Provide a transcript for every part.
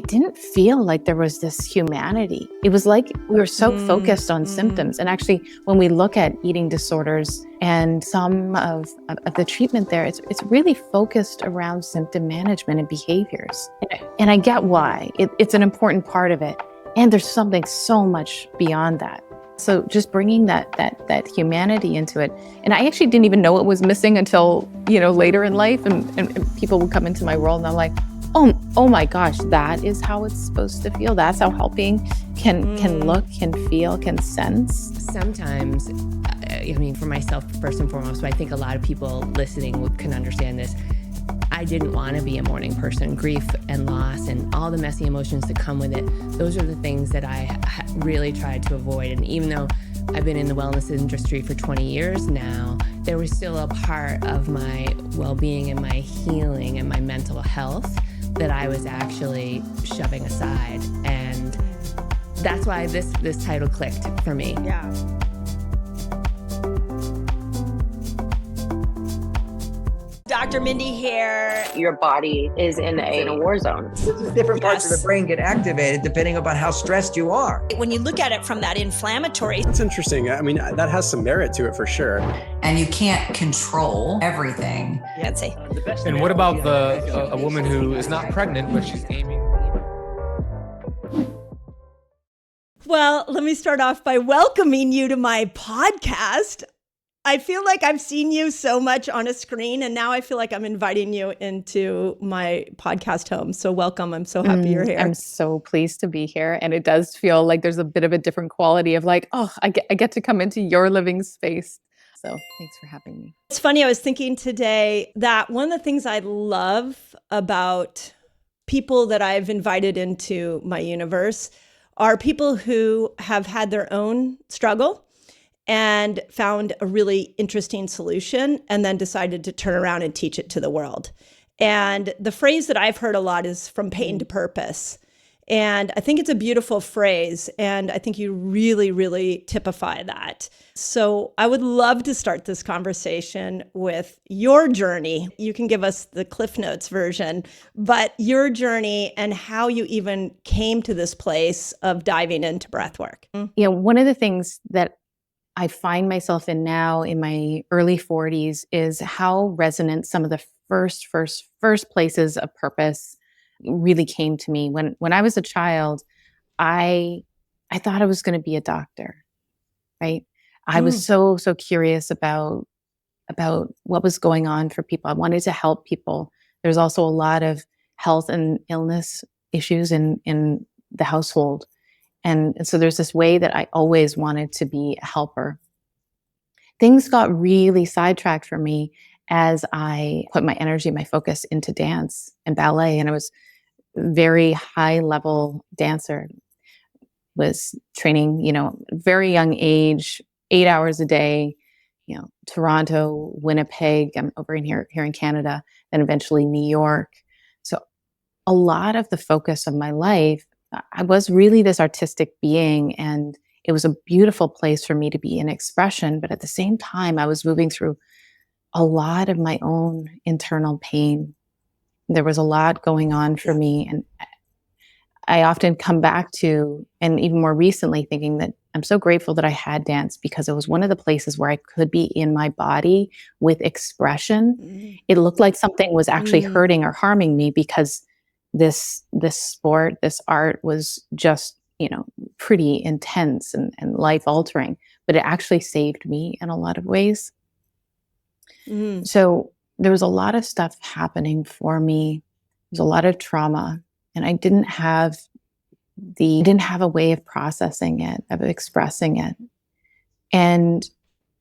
didn't feel like there was this humanity. It was like we were so focused on symptoms. And actually, when we look at eating disorders and some of the treatment there, it's really focused around symptom management and behaviors. And I get why. It's an important part of it. And there's something so much beyond that. So just bringing that humanity into it. And I actually didn't even know it was missing until, later in life. And people would come into my world and I'm like, oh my gosh, that is how it's supposed to feel. That's how helping can look, can feel, can sense. Sometimes, for myself, first and foremost, but I think a lot of people listening can understand this. I didn't want to be a morning person. Grief and loss and all the messy emotions that come with it, those are the things that I really tried to avoid. And even though I've been in the wellness industry for 20 years now, there was still a part of my well-being and my healing and my mental health that I was actually shoving aside. And that's why this title clicked for me. Yeah. Dr. Mindy here. Your body is in a war zone. Different parts of the brain get activated depending upon how stressed you are. When you look at it from that inflammatory. That's interesting. That has some merit to it for sure. And you can't control everything. I'd say. And what about a woman who is not pregnant, but she's aiming? Well, let me start off by welcoming you to my podcast. I feel like I've seen you so much on a screen, and now I feel like I'm inviting you into my podcast home. So welcome. I'm so happy you're here. I'm so pleased to be here. And it does feel like there's a bit of a different quality of like, I get to come into your living space. So thanks for having me. It's funny. I was thinking today that one of the things I love about people that I've invited into my universe are people who have had their own struggle and found a really interesting solution and then decided to turn around and teach it to the world. And the phrase that I've heard a lot is from pain to purpose. And I think it's a beautiful phrase. And I think you really, really typify that. So I would love to start this conversation with your journey. You can give us the Cliff Notes version, but your journey and how you even came to this place of diving into breathwork. One of the things that I find myself in now in my early 40s is how resonant some of the first places of purpose really came to me. When I was a child, I thought I was going to be a doctor, right? I was so curious about what was going on for people. I wanted to help people. There's also a lot of health and illness issues in the household. And so there's this way that I always wanted to be a helper. Things got really sidetracked for me as I put my energy, my focus into dance and ballet. And I was a very high level dancer, was training, very young age, 8 hours a day, Toronto, Winnipeg, I'm over here in Canada, then eventually New York. So a lot of the focus of my life, I was really this artistic being, and it was a beautiful place for me to be in expression. But at the same time, I was moving through a lot of my own internal pain. There was a lot going on for me. And I often come back to, and even more recently, thinking that I'm so grateful that I had dance because it was one of the places where I could be in my body with expression. It looked like something was actually hurting or harming me because this sport, this art was just, pretty intense and life altering, but it actually saved me in a lot of ways. So there was a lot of stuff happening for me. There's a lot of trauma, and I didn't have a way of processing it, of expressing it. And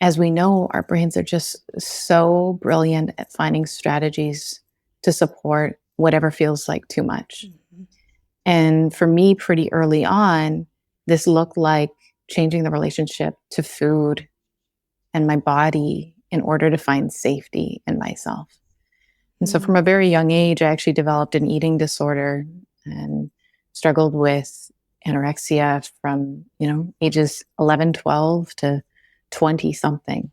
as we know, our brains are just so brilliant at finding strategies to support whatever feels like too much. And for me, pretty early on, this looked like changing the relationship to food and my body in order to find safety in myself. And so from a very young age, I actually developed an eating disorder and struggled with anorexia from, ages 11, 12 to 20 something.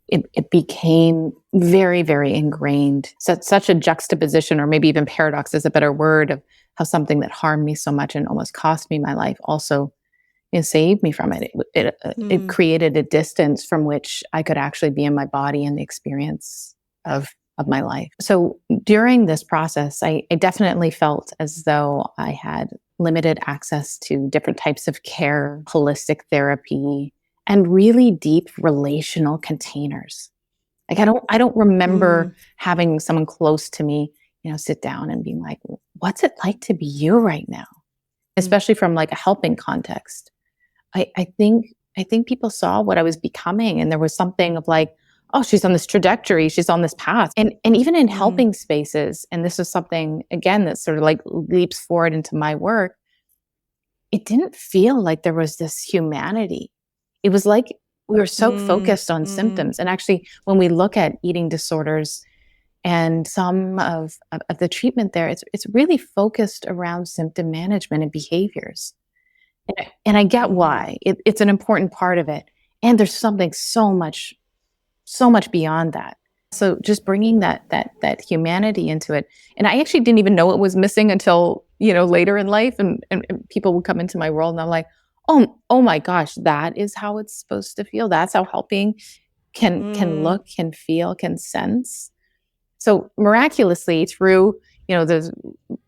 It became very, very ingrained. So such a juxtaposition, or maybe even paradox is a better word, of how something that harmed me so much and almost cost me my life also, saved me from it. It created a distance from which I could actually be in my body and the experience of my life. So during this process, I definitely felt as though I had limited access to different types of care, holistic therapy, and really deep relational containers. Like I don't remember having someone close to me, sit down and being like, what's it like to be you right now? Especially from like a helping context. I think people saw what I was becoming, and there was something of like, oh, she's on this trajectory, she's on this path. And even in helping spaces, and this is something again that sort of like leaps forward into my work, it didn't feel like there was this humanity. It was like we were so focused on symptoms. And actually, when we look at eating disorders and some of the treatment there, it's really focused around symptom management and behaviors. And I get why. It's an important part of it. And there's something so much beyond that. So just bringing that humanity into it. And I actually didn't even know it was missing until, later in life. And people would come into my world and I'm like, oh my gosh, that is how it's supposed to feel. That's how helping can look, can feel, can sense. So miraculously through, those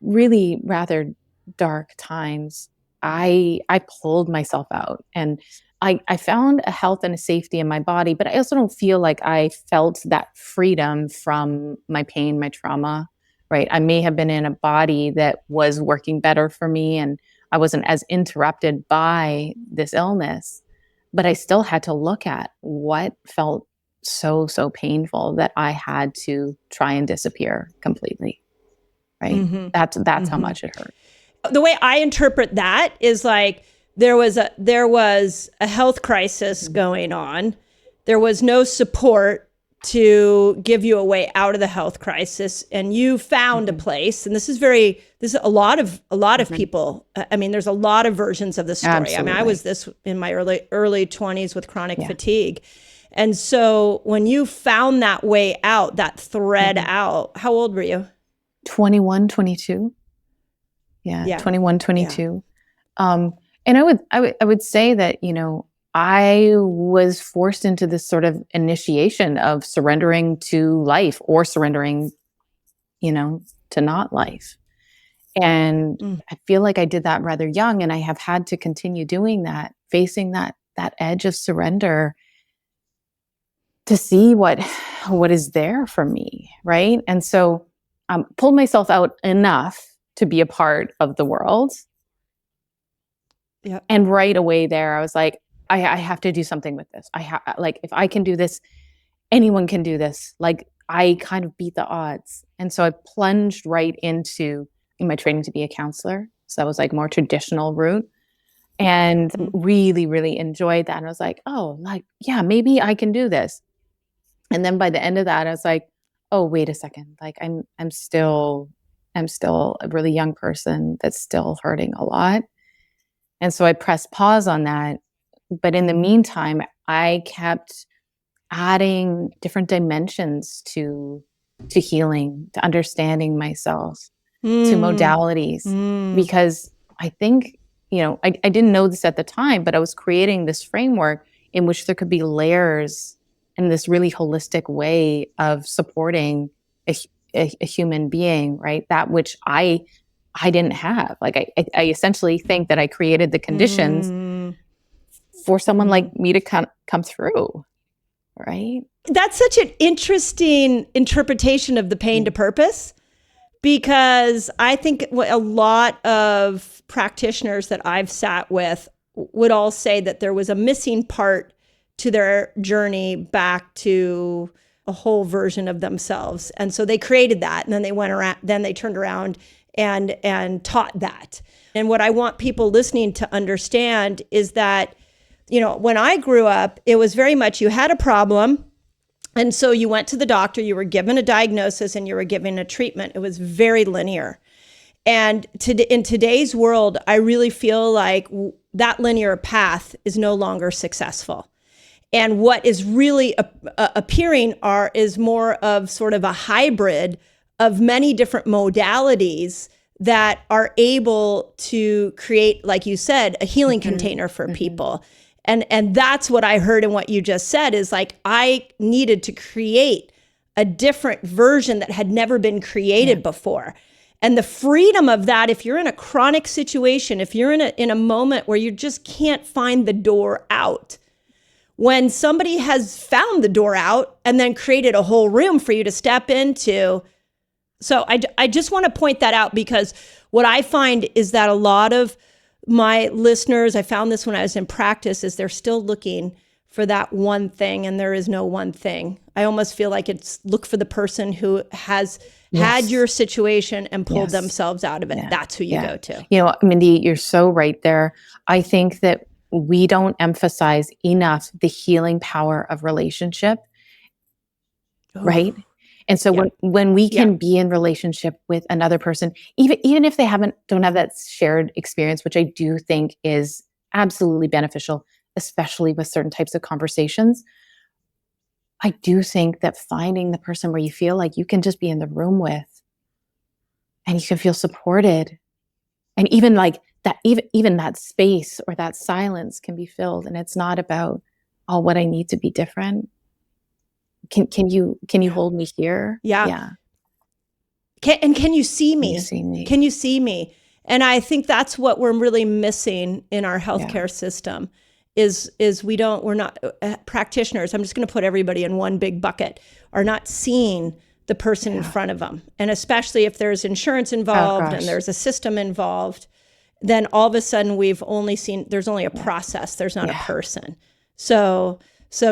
really rather dark times, I pulled myself out and I found a health and a safety in my body, but I also don't feel like I felt that freedom from my pain, my trauma, right? I may have been in a body that was working better for me and I wasn't as interrupted by this illness, but I still had to look at what felt so painful that I had to try and disappear completely, right? That's how much it hurt. The way I interpret that is like there was a health crisis going on. There was no support to give you a way out of the health crisis, and you found a place. And this is a lot of people. I mean, there's a lot of versions of the story. Absolutely. I mean, I was this in my early 20s with chronic fatigue. And so when you found that way out, that thread out, how old were you? 21, 22. Yeah. 21, 22. Yeah. And I would say that, I was forced into this sort of initiation of surrendering to life or surrendering, to not life. And I feel like I did that rather young, and I have had to continue doing that, facing that edge of surrender to see what is there for me, right? And so pulled myself out enough to be a part of the world. Yeah. And right away there, I was like, I have to do something with this. Like, if I can do this, anyone can do this. Like, I kind of beat the odds. And so I plunged right into my training to be a counselor. So that was like more traditional route, and really, really enjoyed that. And I was like, oh, like, yeah, maybe I can do this. And then by the end of that, I was like, oh, wait a second. Like, I'm still a really young person that's still hurting a lot. And so I pressed pause on that. But in the meantime, I kept adding different dimensions to healing, to understanding myself, to modalities, because I think, I didn't know this at the time, but I was creating this framework in which there could be layers in this really holistic way of supporting a human being, right? That which I didn't have. Like, I essentially think that I created the conditions for someone like me to come through, right? That's such an interesting interpretation of the pain to purpose, because I think what a lot of practitioners that I've sat with would all say that there was a missing part to their journey back to a whole version of themselves. And so they created that, and then they turned around and taught that. And what I want people listening to understand is that, when I grew up, it was very much you had a problem. And so you went to the doctor, you were given a diagnosis, and you were given a treatment. It was very linear. And in today's world, I really feel like that linear path is no longer successful. And what is really appearing is more of sort of a hybrid of many different modalities that are able to create, like you said, a healing container for people. And that's what I heard in what you just said is like, I needed to create a different version that had never been created before. And the freedom of that, if you're in a chronic situation, if you're in a moment where you just can't find the door out, when somebody has found the door out and then created a whole room for you to step into. So I just want to point that out, because what I find is that a lot of my listeners, I found this when I was in practice, is they're still looking for that one thing, and there is no one thing. I almost feel like it's look for the person who has had your situation and pulled themselves out of it. That's who you go to. You know, Mindy, you're so right there. I think that we don't emphasize enough the healing power of relationship, right? And so when we can be in relationship with another person, even if they don't have that shared experience, which I do think is absolutely beneficial, especially with certain types of conversations, I do think that finding the person where you feel like you can just be in the room with and you can feel supported, and even like that, even that space or that silence can be filled, and it's not about, oh, what I need to be different. Can you hold me here? Yeah. Can you see me? Can you see me? And I think that's what we're really missing in our healthcare system is we're not practitioners. I'm just going to put everybody in one big bucket, are not seeing the person in front of them. And especially if there's insurance involved and there's a system involved, then all of a sudden there's only a process. There's not a person. So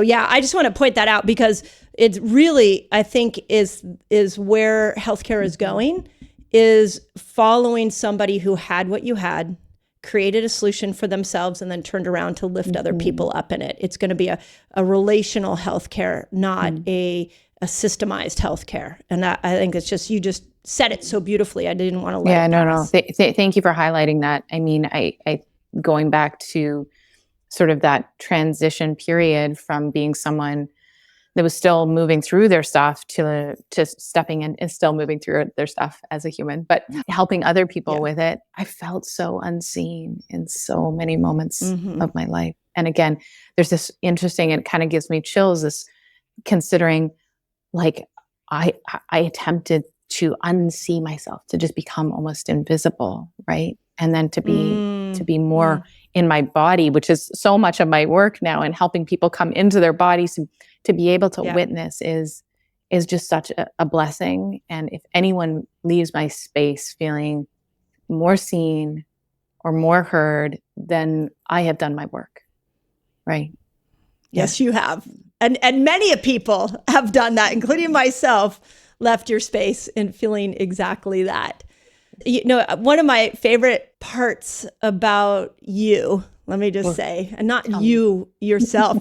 yeah, I just want to point that out, because it's really, I think, is where healthcare is going, is following somebody who had what you had, created a solution for themselves, and then turned around to lift other people up in it. It's going to be a relational healthcare, not a systemized healthcare. And that, I think it's just, you just said it so beautifully. I didn't want to let it pass. Thank you for highlighting that. I mean, I going back to sort of that transition period from being someone that was still moving through their stuff to stepping in and still moving through their stuff as a human, but helping other people with it. I felt so unseen in so many moments of my life. And again, there's this interesting, it kind of gives me chills, this considering like I attempted to unsee myself, to just become almost invisible, right? And then to be more in my body, which is so much of my work now, and helping people come into their bodies and to be able to witness is just such a blessing. And if anyone leaves my space feeling more seen or more heard, then I have done my work, right? Yes, you have. And many people have done that, including myself, left your space and feeling exactly that. You know, one of my favorite parts about you, let me just say, and not you yourself,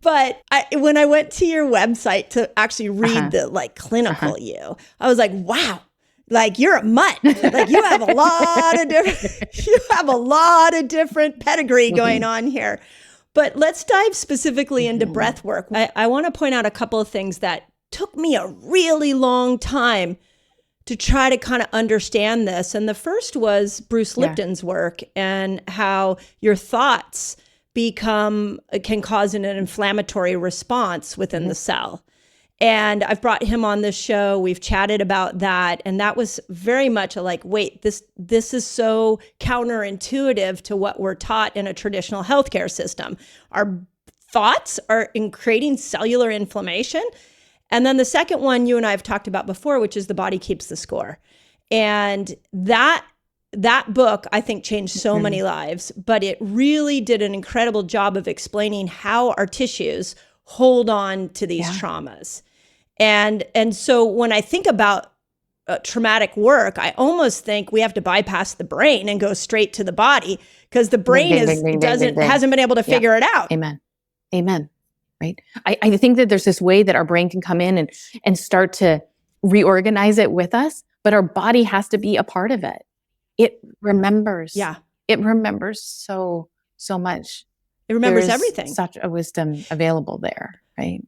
but when I went to your website to actually read the like clinical you, I was like, wow, like you're a mutt. Like you have a lot of different pedigree going on here. But let's dive specifically into breath work. I want to point out a couple of things that took me a really long time to try to kind of understand this. And the first was Bruce Lipton's work, and how your thoughts can cause an inflammatory response within the cell. And I've brought him on this show. We've chatted about that. And that was very much like, wait, this is so counterintuitive to what we're taught in a traditional healthcare system. Our thoughts are in creating cellular inflammation. And then the second one you and I have talked about before, which is The Body Keeps the Score. And that book, I think, changed so many lives, but it really did an incredible job of explaining how our tissues hold on to these traumas. And so when I think about traumatic work, I almost think we have to bypass the brain and go straight to the body, because the brain hasn't been able to figure it out. Amen. Right. I think that there's this way that our brain can come in and start to reorganize it with us, but our body has to be a part of it. It remembers. Yeah. It remembers so much. It remembers everything. Such a wisdom available there, right?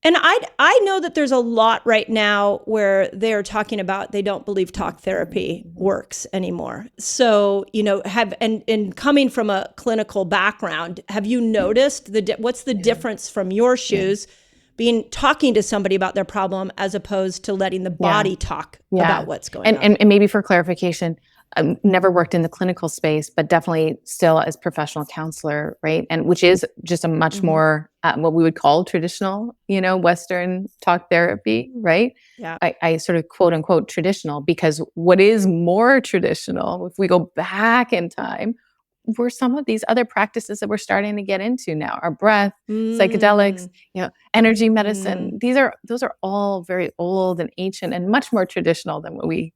And I know that there's a lot right now where they're talking about they don't believe talk therapy works anymore. So, and coming from a clinical background, have you noticed what's the difference from your shoes talking to somebody about their problem as opposed to letting the body talk about what's going on? And maybe for clarification, never worked in the clinical space, but definitely still as professional counselor, right? And which is just a much more what we would call traditional, Western talk therapy, right? Yeah. I sort of quote unquote traditional, because what is more traditional, if we go back in time, were some of these other practices that we're starting to get into now. Our breath, psychedelics, energy medicine. Those are all very old and ancient and much more traditional than what we,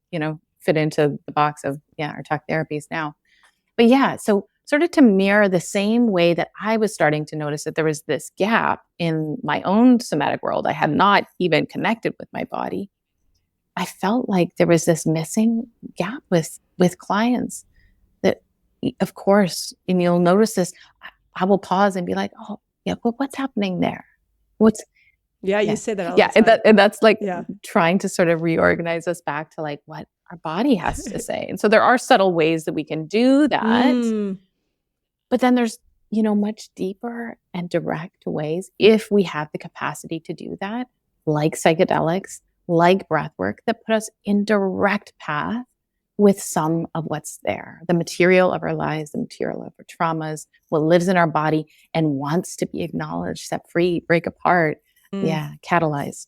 fit into the box of our talk therapies now. But so sort of to mirror the same way that I was starting to notice that there was this gap in my own somatic world. I had not even connected with my body. I felt like there was this missing gap with clients that, of course, and you'll notice this, I will pause and be like, oh, yeah, well, what's happening there? You say that all the time. And that's like trying to sort of reorganize us back to like what our body has to say. And so there are subtle ways that we can do that. But then there's, much deeper and direct ways, if we have the capacity to do that, like psychedelics, like breath work, that put us in direct path with some of what's there, the material of our lives, the material of our traumas, what lives in our body and wants to be acknowledged, set free, break apart. Catalyzed.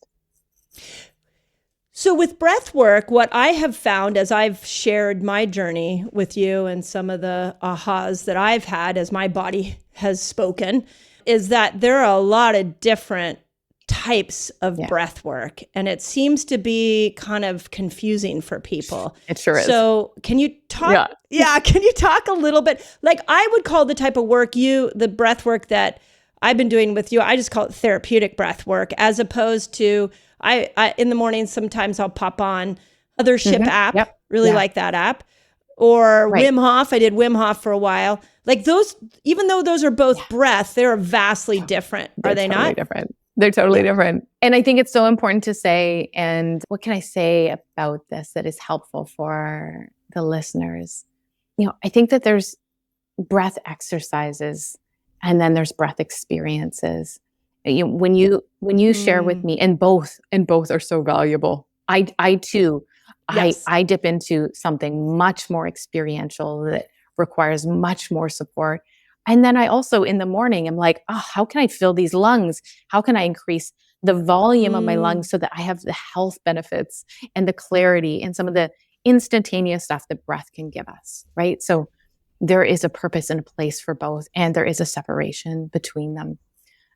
So with breath work, what I have found as I've shared my journey with you and some of the ahas that I've had as my body has spoken, is that there are a lot of different types of breath work. And it seems to be kind of confusing for people. It sure is. So can you talk? Can you talk a little bit? Like I would call the type of work the breath work that I've been doing with you, I just call it therapeutic breath work, as opposed to I in the morning, sometimes I'll pop on Othership app, like that app, or Wim Hof. I did Wim Hof for a while. Like those, even though those are both breath, they're vastly different. Are they totally not? Different. They're totally different. And I think it's so important to say, and what can I say about this that is helpful for the listeners? I think that there's breath exercises and then there's breath experiences. When you share with me, and both are so valuable. I too, I dip into something much more experiential that requires much more support. And then I also in the morning, I'm like, oh, how can I fill these lungs? How can I increase the volume of my lungs so that I have the health benefits and the clarity and some of the instantaneous stuff that breath can give us, right? So there is a purpose and a place for both, and there is a separation between them.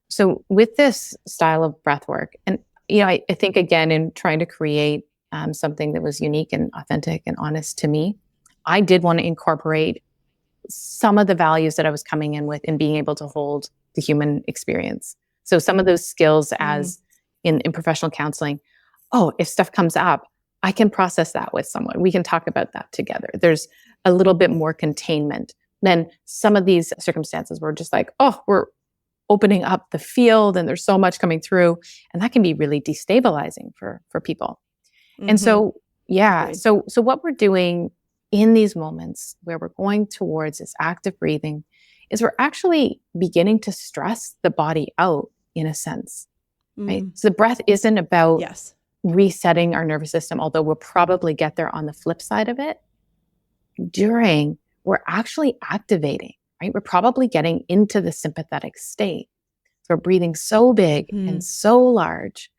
So with this style of breath work, and I think again, in trying to create something that was unique and authentic and honest to me, I did want to incorporate some of the values that I was coming in with in being able to hold the human experience. So some of those skills as in professional counseling, if stuff comes up, I can process that with someone. We can talk about that together. There's a little bit more containment than some of these circumstances where just like, we're opening up the field and there's so much coming through, and that can be really destabilizing for people. And so, so what we're doing in these moments where we're going towards this active breathing is we're actually beginning to stress the body out in a sense, right? So the breath isn't about resetting our nervous system, although we'll probably get there on the flip side of it. We're actually activating, right? We're probably getting into the sympathetic state. So we're breathing so big and so large,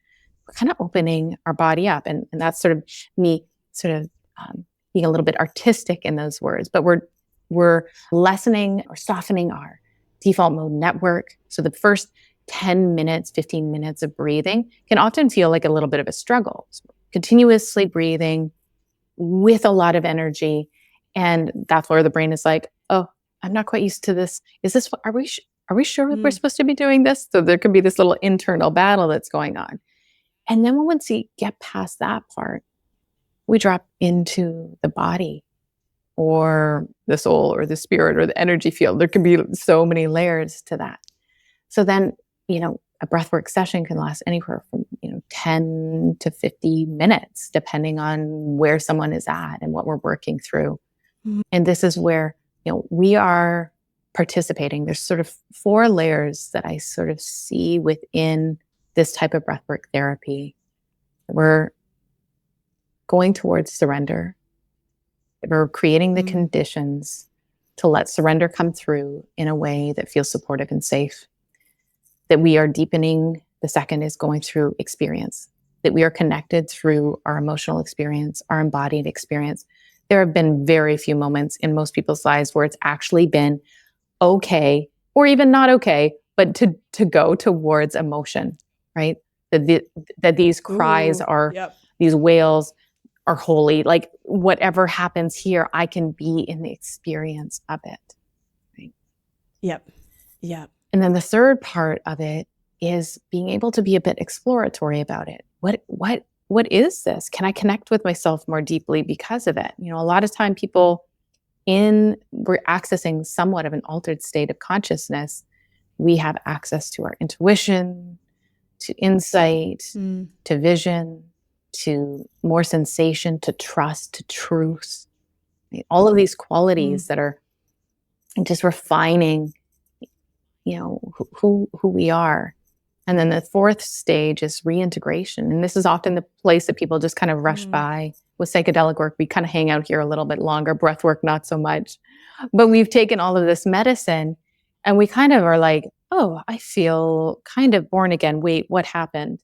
we're kind of opening our body up. And that's sort of me being a little bit artistic in those words, but we're lessening or softening our default mode network. So the first 10 minutes, 15 minutes of breathing can often feel like a little bit of a struggle. So continuously breathing with a lot of energy. And that's where the brain is like, I'm not quite used to this. Is this, are we sure we're supposed to be doing this? So there could be this little internal battle that's going on. And then once we get past that part, we drop into the body or the soul or the spirit or the energy field. There can be so many layers to that. So then, a breathwork session can last anywhere from 10 to 50 minutes, depending on where someone is at and what we're working through. Mhm. And this is where we are participating. There's sort of 4 layers that I sort of see within this type of breathwork therapy. We're going towards surrender. We're creating the conditions to let surrender come through in a way that feels supportive and safe. That we are deepening. The second is going through experience. That we are connected through our emotional experience, our embodied experience. There have been very few moments in most people's lives where it's actually been okay, or even not okay, but to go towards emotion, right? That these cries are, these wails are holy. Like whatever happens here, I can be in the experience of it. Right? Yep. And then the third part of it is being able to be a bit exploratory about it. What is this? Can I connect with myself more deeply because of it? A lot of time people we're accessing somewhat of an altered state of consciousness. We have access to our intuition, to insight, to vision, to more sensation, to trust, to truth. All of these qualities that are just refining, who we are. And then the fourth stage is reintegration. And this is often the place that people just kind of rush by. With psychedelic work, we kind of hang out here a little bit longer, breath work, not so much. But we've taken all of this medicine and we kind of are like, oh, I feel kind of born again. Wait, what happened?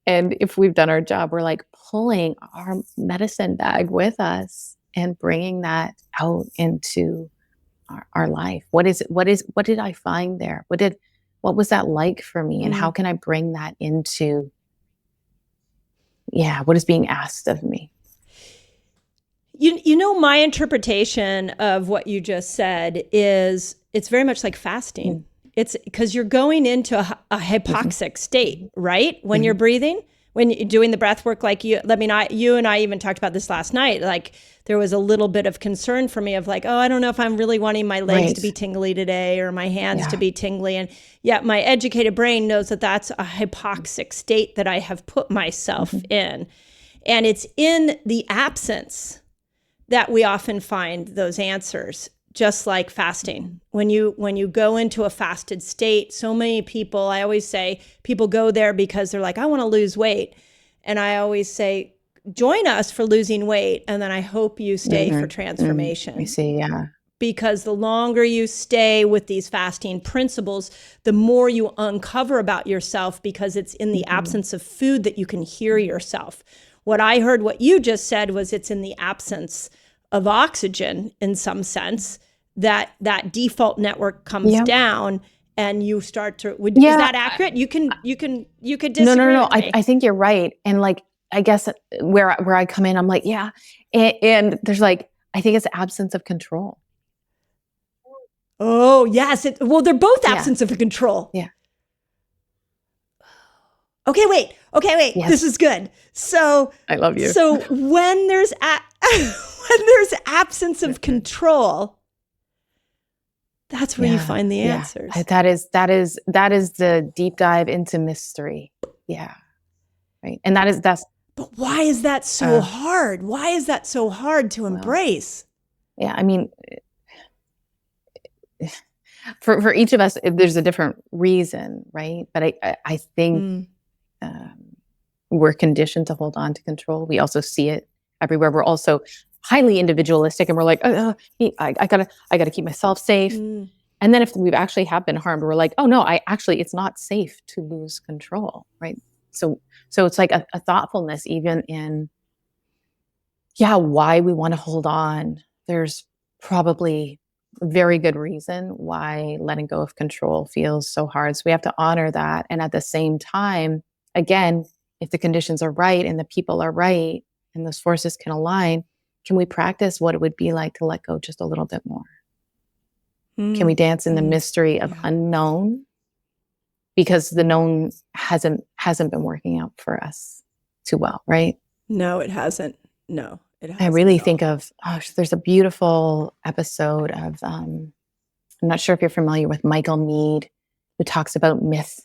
And if we've done our job, we're like pulling our medicine bag with us and bringing that out into our life. What did I find there? What was that like for me? And how can I bring that into, what is being asked of me? My interpretation of what you just said is it's very much like fasting. It's because you're going into a hypoxic state, right? When you're breathing, when you're doing the breath work, like you and I even talked about this last night, like there was a little bit of concern for me of like, oh, I don't know if I'm really wanting my legs to be tingly today or my hands to be tingly. And yet my educated brain knows that that's a hypoxic state that I have put myself in. And it's in the absence that we often find those answers, just like fasting. When you go into a fasted state, so many people, I always say, people go there because they're like, I want to lose weight. And I always say, join us for losing weight. And then I hope you stay for transformation. I see, yeah. Because the longer you stay with these fasting principles, the more you uncover about yourself, because it's in the absence of food that you can hear yourself. What I heard, what you just said, was it's in the absence of oxygen in some sense that default network comes down and you start to, is that accurate? You could disagree. No. I think you're right. And like, I guess where I come in, I'm like, and there's like, I think it's absence of control. Oh, yes. They're both absence of control. Yeah. Okay, wait. Yes. This is good. So I love you. So when there's absence of control, that's where you find the answers. That is the deep dive into mystery. Yeah. Right. And that's. But why is that so hard? Why is that so hard to embrace? Yeah. I mean, for each of us, there's a different reason, right? But I think we're conditioned to hold on to control. We also see it everywhere. We're also highly individualistic, and we're like, I gotta keep myself safe. And then if we actually have been harmed, we're like, oh no, it's not safe to lose control, right? So it's like a thoughtfulness even in, why we want to hold on. There's probably a very good reason why letting go of control feels so hard. So we have to honor that. And at the same time, again, if the conditions are right and the people are right and those forces can align, can we practice what it would be like to let go just a little bit more? Can we dance in the mystery of unknown? Because the known hasn't been working out for us too well, right? No, it hasn't. No, it hasn't. I really think of, there's a beautiful episode of, I'm not sure if you're familiar with Michael Meade, who talks about myth.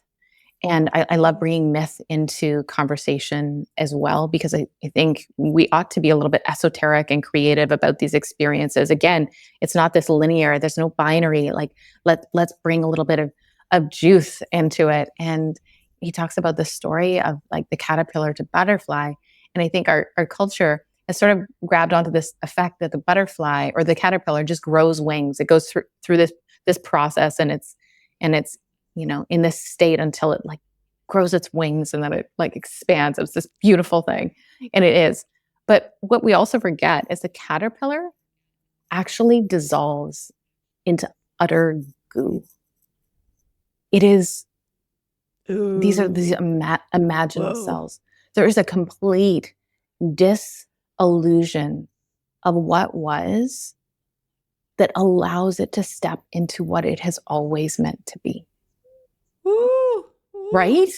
And I love bringing myth into conversation as well, because I think we ought to be a little bit esoteric and creative about these experiences. Again, it's not this linear, there's no binary. Like let's bring a little bit of juice into it. And he talks about the story of like the caterpillar to butterfly. And I think our culture has sort of grabbed onto this effect that the butterfly or the caterpillar just grows wings. It goes through this process, and it's in this state until it like grows its wings, and then it like expands. It's this beautiful thing. And it is. But what we also forget is the caterpillar actually dissolves into utter goo. It is, these are these imaginal cells. There is a complete disillusion of what was that allows it to step into what it has always meant to be. Ooh. Right?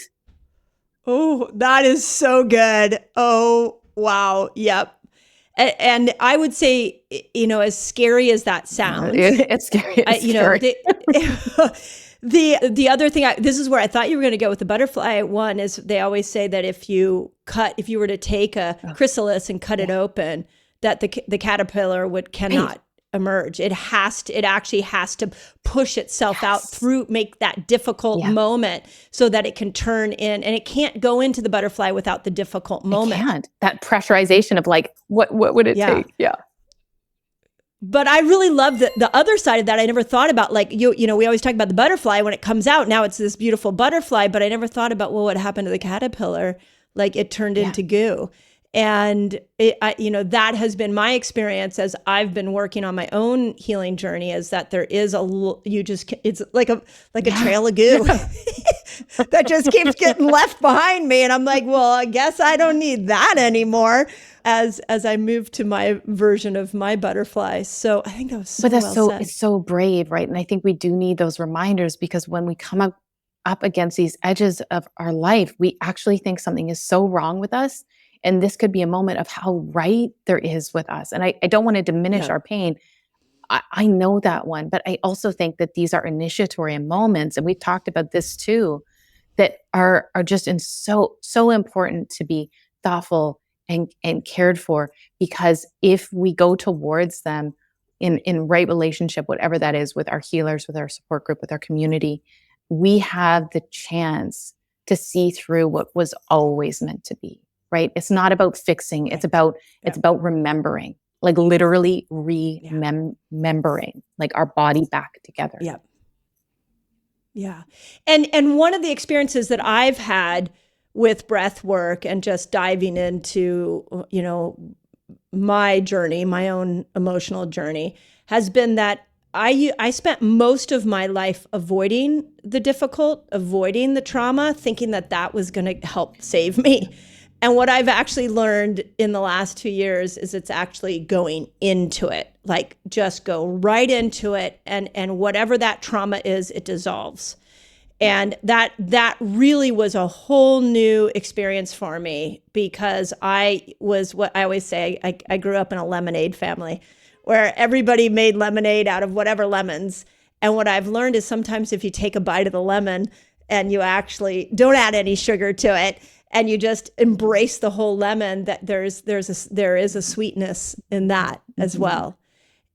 Oh, that is so good. Oh, wow. Yep. And I would say, as scary as that sounds, it's scary. The other thing, this is where I thought you were going to go with the butterfly one, is they always say that if you were to take a chrysalis and cut it open, that the caterpillar cannot emerge. It actually has to push itself out through, make that difficult moment so that it can turn in, and it can't go into the butterfly without the difficult moment. It can't. That pressurization of like, what would it take? Yeah. But I really love the other side of that. I never thought about, like, we always talk about the butterfly when it comes out. Now it's this beautiful butterfly, but I never thought about, well, what happened to the caterpillar? Like, it turned into goo. And that has been my experience as I've been working on my own healing journey, is that there is it's like a trail of goo that just keeps getting left behind me. And I'm like, well, I guess I don't need that anymore as I move to my version of my butterfly. So I think that was so said. It's so brave, right? And I think we do need those reminders, because when we come up against these edges of our life, we actually think something is so wrong with us. And this could be a moment of how right there is with us. And I don't want to diminish our pain. I know that one, but I also think that these are initiatory moments, and we've talked about this too, that are just so important to be thoughtful and cared for, because if we go towards them in right relationship, whatever that is, with our healers, with our support group, with our community, we have the chance to see through what was always meant to be. Right? It's not about fixing. It's about remembering, like literally remembering, like our body back together. Yeah. Yeah. And one of the experiences that I've had with breath work and just diving into, my journey, my own emotional journey, has been that I spent most of my life avoiding the difficult, avoiding the trauma, thinking that was going to help save me. And what I've actually learned in the last 2 years is it's actually going into it, like just go right into it. And whatever that trauma is, it dissolves. And that really was a whole new experience for me, because I was, what I always say, I grew up in a lemonade family where everybody made lemonade out of whatever lemons. And what I've learned is sometimes if you take a bite of the lemon and you actually don't add any sugar to it, and you just embrace the whole lemon, that there is a sweetness in that as well.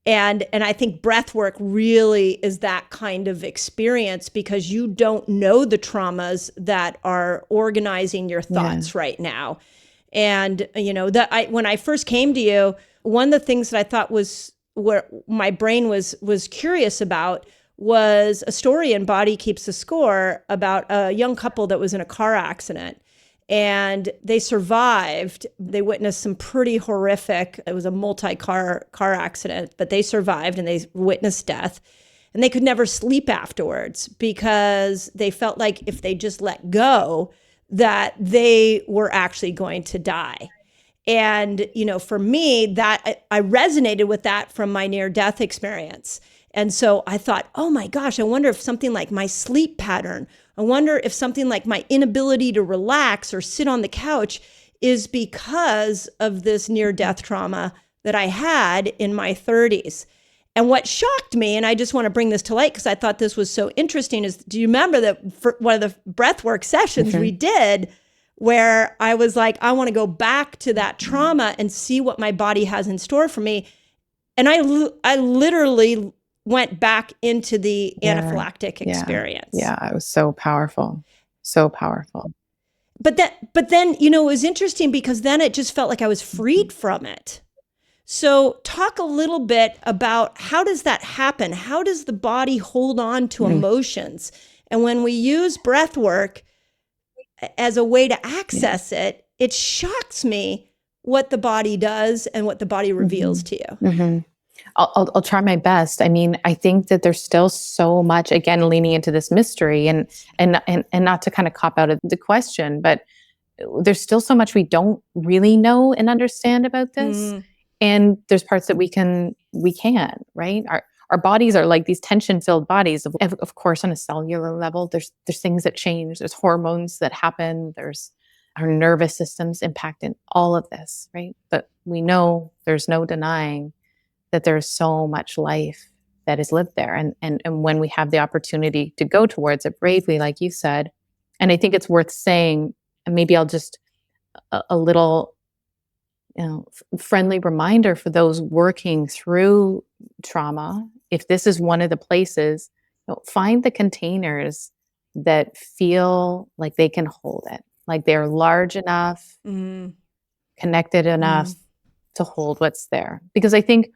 And I think breath work really is that kind of experience, because you don't know the traumas that are organizing your thoughts right now. And when I first came to you, one of the things that I thought was where my brain was curious about was a story in Body Keeps the Score about a young couple that was in a car accident. And they survived. They witnessed some pretty horrific, it was a car accident, but they survived and they witnessed death. And they could never sleep afterwards, because they felt like if they just let go, that they were actually going to die. And, for me, that I resonated with that from my near-death experience. And so I thought, oh my gosh, I wonder if something like my sleep pattern, I wonder if something like my inability to relax or sit on the couch is because of this near-death trauma that I had in my 30s. And what shocked me, and I just want to bring this to light because I thought this was so interesting, is do you remember that for one of the breathwork sessions we did where I was like, I want to go back to that trauma and see what my body has in store for me. And I literally went back into the anaphylactic experience. Yeah, it was so powerful. So powerful. But then, you know, it was interesting because then it just felt like I was freed from it. So talk a little bit about how does that happen? How does the body hold on to emotions? And when we use breath work as a way to access it, it shocks me what the body does and what the body reveals to you. I'll try my best. I mean, I think that there's still so much, again, leaning into this mystery and not to kind of cop out of the question, but there's still so much we don't really know and understand about this. And there's parts that we can, right? Our bodies are like these tension-filled bodies. Of course, on a cellular level, there's things that change. There's hormones that happen. There's our nervous systems impact in all of this, right? But we know there's no denying that there's so much life that is lived there. And when we have the opportunity to go towards it bravely, like you said, and I think it's worth saying, and maybe I'll just a little friendly reminder for those working through trauma. If this is one of the places, find the containers that feel like they can hold it, like they're large enough, connected enough to hold what's there. Because I think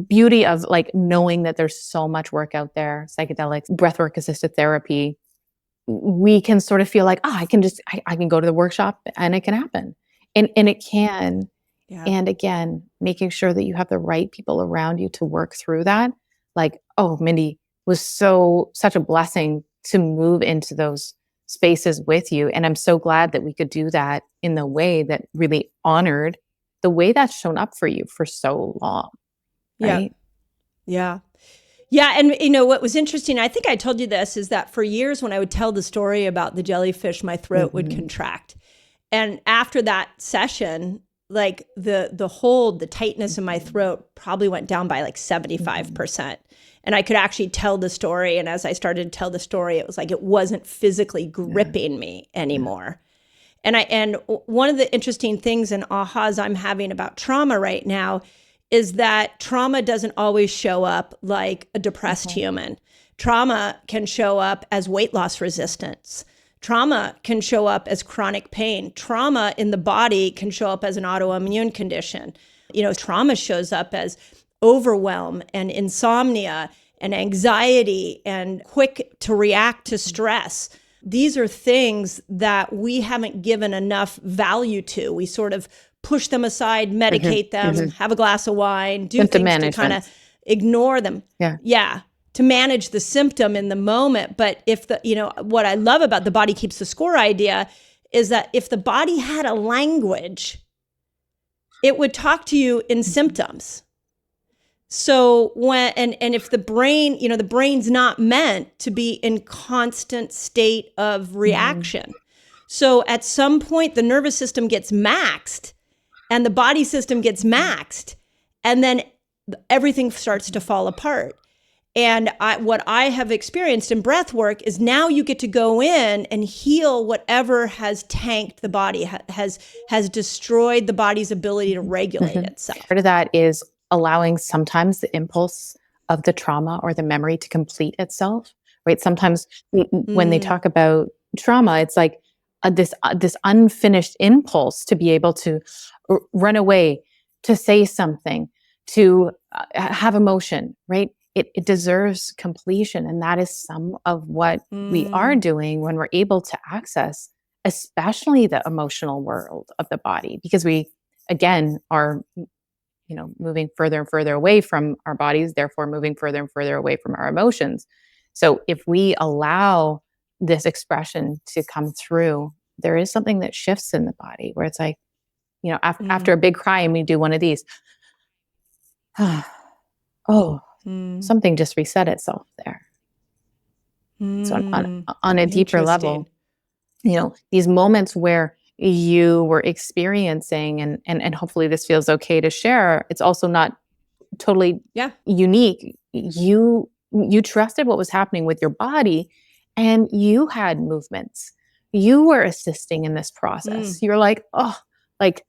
beauty of like knowing that there's so much work out there, psychedelics, breathwork assisted therapy, we can sort of feel like, I can go to the workshop and it can happen. And it can. Yeah. And again, making sure that you have the right people around you to work through that. Like, Mindy was such a blessing to move into those spaces with you. And I'm so glad that we could do that in the way that really honored the way that's shown up for you for so long. Right? Yeah. And you know, what was interesting, I think I told you this, is that for years when I would tell the story about the jellyfish, my throat would contract. And after that session, like the tightness in my throat probably went down by like 75%. And I could actually tell the story. And as I started to tell the story, it was like, it wasn't physically gripping me anymore. And one of the interesting things and ahas I'm having about trauma right now is that trauma doesn't always show up like a depressed human. Trauma can show up as weight loss resistance. Trauma can show up as chronic pain. Trauma in the body can show up as an autoimmune condition. You know, trauma shows up as overwhelm and insomnia and anxiety and quick to react to stress. These are things that we haven't given enough value to. We sort of push them aside, medicate them, have a glass of wine, do things to kind of ignore them. Yeah. To manage the symptom in the moment. But if what I love about the body keeps the score idea is that if the body had a language, it would talk to you in symptoms. So if the brain, the brain's not meant to be in constant state of reaction. So at some point the nervous system gets maxed and the body system gets maxed, and then everything starts to fall apart. And what I have experienced in breath work is now you get to go in and heal whatever has tanked the body, has destroyed the body's ability to regulate itself. Part of that is allowing sometimes the impulse of the trauma or the memory to complete itself, right? Sometimes when they talk about trauma, it's like this unfinished impulse to be able to run away, to say something, to have emotion, right? It deserves completion. And that is some of what we are doing when we're able to access, especially the emotional world of the body, because we, again, are, moving further and further away from our bodies, therefore moving further and further away from our emotions. So if we allow this expression to come through, there is something that shifts in the body where it's like, after a big cry and we do one of these, something just reset itself there. So on a deeper level, these moments where you were experiencing, and hopefully this feels okay to share, it's also not totally Yeah. unique. You trusted what was happening with your body, and you had movements. You were assisting in this process. You're like, oh, like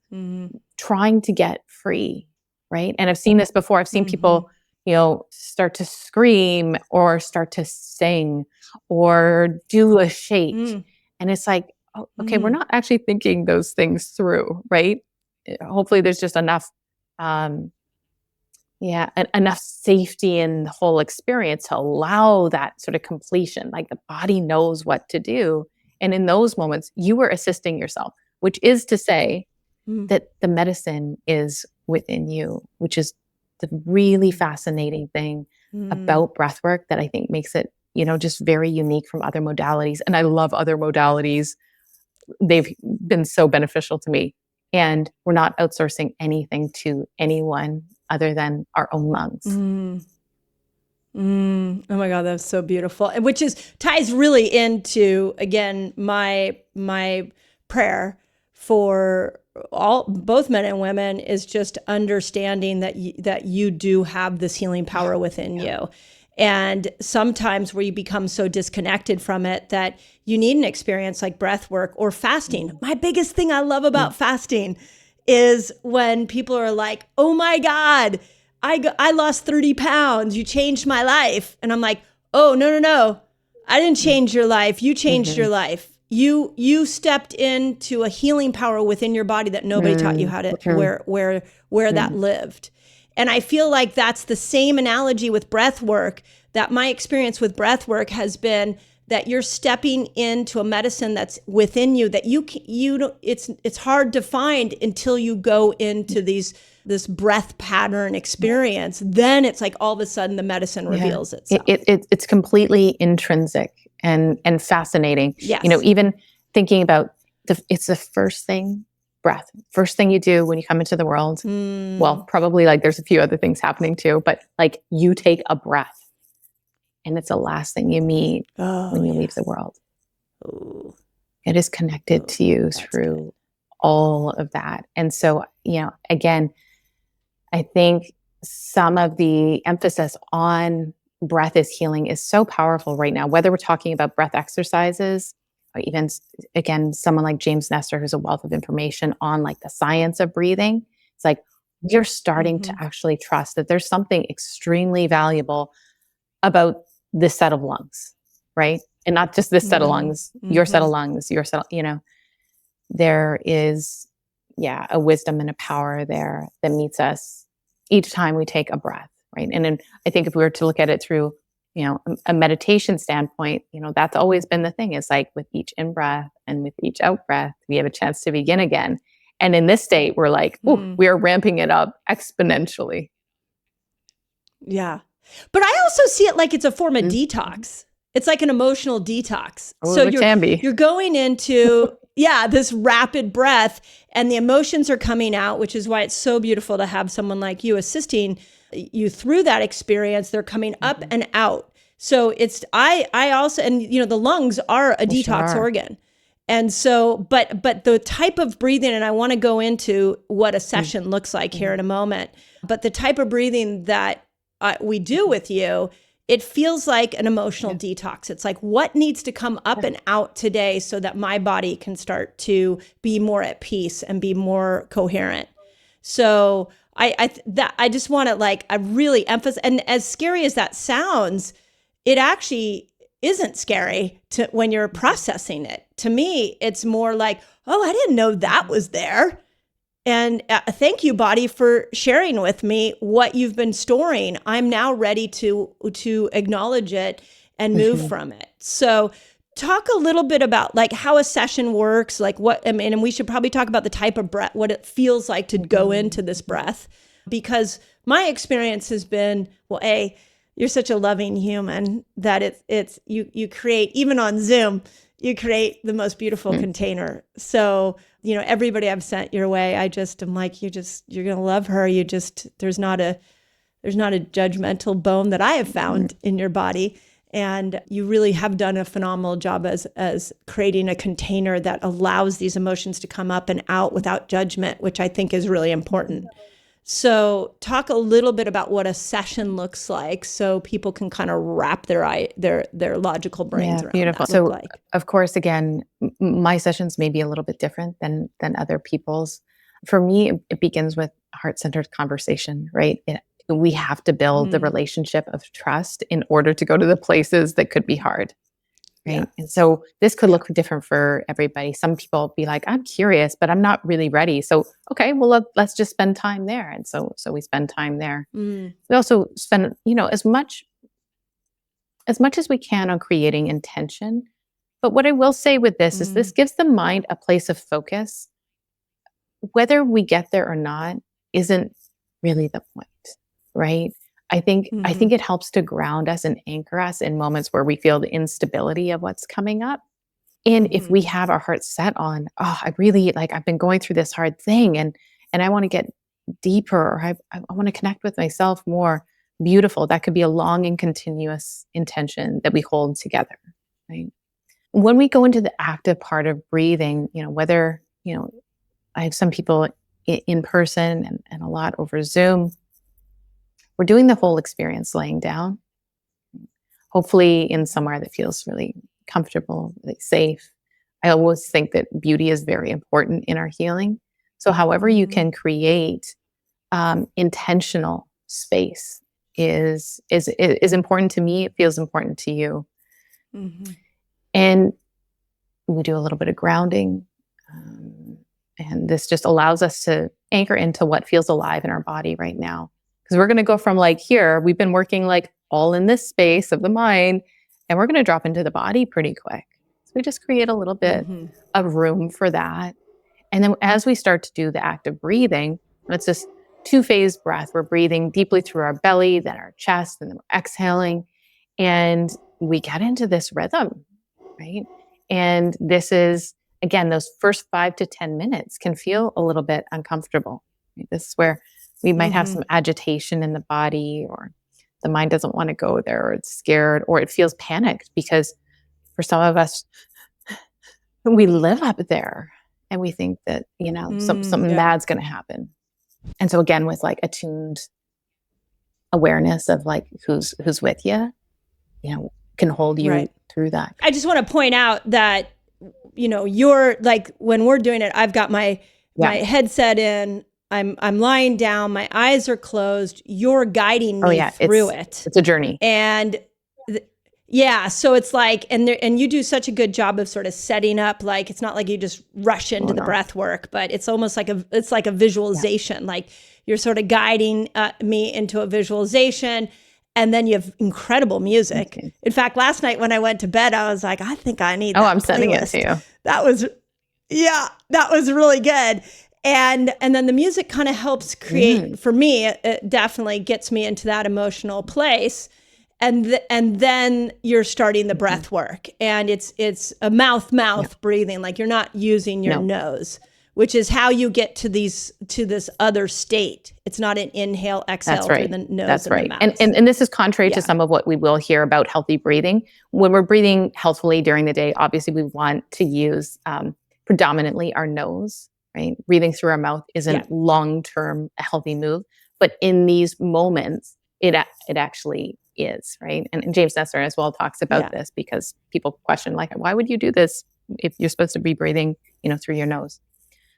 trying to get free, right? And I've seen this before. I've seen people, start to scream or start to sing or do a shake. And it's like, oh, okay, we're not actually thinking those things through, right? Hopefully there's just enough, enough safety in the whole experience to allow that sort of completion. Like the body knows what to do. And in those moments, you were assisting yourself, which is to say that the medicine is within you, which is the really fascinating thing about breath work that I think makes it, just very unique from other modalities. And I love other modalities. They've been so beneficial to me. And we're not outsourcing anything to anyone other than our own lungs. Oh my God, that's so beautiful. And which ties really into, again, my prayer for both men and women is just understanding that you do have this healing power within you. And sometimes where you become so disconnected from it that you need an experience like breath work or fasting. My biggest thing I love about fasting is when people are like, oh my God, I lost 30 pounds. You changed my life. And I'm like, oh, no. I didn't change your life. You changed your life. You stepped into a healing power within your body that nobody taught you how to, where that lived. And I feel like that's the same analogy with breath work, that my experience with breath work has been that you're stepping into a medicine that's within you that it's hard to find until you go into this breath pattern experience. Then it's like all of a sudden the medicine reveals itself. It's completely intrinsic and fascinating. Yes. Even thinking about it's the first thing. Breath. First thing you do when you come into the world. Well, probably like there's a few other things happening too, but like you take a breath and it's the last thing you meet when you leave the world. Ooh. It is connected to you through all of that. And so, again, I think some of the emphasis on breath is healing is so powerful right now, whether we're talking about breath exercises, or even, again, someone like James Nestor, who's a wealth of information on like the science of breathing. It's like, you're starting to actually trust that there's something extremely valuable about this set of lungs, right? And not just this set of lungs, your set of lungs, your set of, there is, a wisdom and a power there that meets us each time we take a breath, right? And then I think if we were to look at it through a meditation standpoint, that's always been the thing. It's like with each in-breath and with each out-breath, we have a chance to begin again. And in this state, we're like, we are ramping it up exponentially. Yeah. But I also see it like it's a form of detox. It's like an emotional detox. Oh, so it can be. You're going into, this rapid breath and the emotions are coming out, which is why it's so beautiful to have someone like you assisting you through that experience. They're coming up and out. So it's, I also, and the lungs are a detox organ. And so, but the type of breathing, and I want to go into what a session looks like here in a moment, but the type of breathing that we do with you, it feels like an emotional detox. It's like, what needs to come up and out today so that my body can start to be more at peace and be more coherent. So I just want to I really emphasize, and as scary as that sounds, it actually isn't scary when you're processing it. To me, it's more like, oh, I didn't know that was there. And thank you, body, for sharing with me what you've been storing. I'm now ready to acknowledge it and move from it. So talk a little bit about how a session works, and we should probably talk about the type of breath, what it feels like to go into this breath, because my experience has been, you're such a loving human that you create, even on Zoom, you create the most beautiful container. So, everybody I've sent your way, I'm like, you're going to love her. There's not a judgmental bone that I have found in your body. And you really have done a phenomenal job as creating a container that allows these emotions to come up and out without judgment, which I think is really important. So talk a little bit about what a session looks like so people can kind of wrap their logical brains around beautiful. that look So like. of course, again, my sessions may be a little bit different than other people's. For me, it begins with heart-centered conversation, right? We have to build the relationship of trust in order to go to the places that could be hard. Right. Yeah. And so this could look different for everybody. Some people be like, I'm curious, but I'm not really ready. So, okay, well, let's just spend time there. And so we spend time there. We also spend, as much as we can on creating intention. But what I will say with this is this gives the mind a place of focus. Whether we get there or not isn't really the point, right? I think it helps to ground us and anchor us in moments where we feel the instability of what's coming up. And if we have our hearts set on, I really I've been going through this hard thing and I want to get deeper, or I want to connect with myself more. Beautiful. That could be a long and continuous intention that we hold together, right? When we go into the active part of breathing, whether, I have some people in person and a lot over Zoom, we're doing the whole experience laying down, hopefully in somewhere that feels really comfortable, really safe. I always think that beauty is very important in our healing. So however you can create intentional space is important to me. It feels important to you. And we do a little bit of grounding. And this just allows us to anchor into what feels alive in our body right now. Because we're going to go from here, we've been working all in this space of the mind, and we're going to drop into the body pretty quick. So we just create a little bit of room for that. And then as we start to do the active breathing, it's this 2-phase breath. We're breathing deeply through our belly, then our chest, and then we're exhaling. And we get into this rhythm, right? And this is, again, those first 5 to 10 minutes can feel a little bit uncomfortable. Right? This is where we might have some agitation in the body, or the mind doesn't want to go there, or it's scared, or it feels panicked, because for some of us, we live up there and we think that, something bad's going to happen. And so again, with attuned awareness of who's with you, can hold you through that. I just want to point out that, you're when we're doing it, I've got my headset in, I'm lying down, my eyes are closed, you're guiding me through it. It's a journey. And so it's and you do such a good job of sort of setting up, it's not like you just rush into the breath work, but it's almost like a visualization. You're sort of guiding me into a visualization, and then you have incredible music. Okay. In fact, last night when I went to bed, I was like, I think I need that I'm playlist. sending it to you. That was really good. And then the music kind of helps create, for me, it definitely gets me into that emotional place. And then you're starting the breath work, and it's a mouth breathing. You're not using your nose, which is how you get to this other state. It's not an inhale, exhale through the nose and the mouth. And this is contrary to some of what we will hear about healthy breathing. When we're breathing healthfully during the day, obviously we want to use predominantly our nose, right? Breathing through our mouth isn't long-term a healthy move, but in these moments, it actually is, right? And James Nestor as well talks about this, because people question, why would you do this if you're supposed to be breathing, through your nose?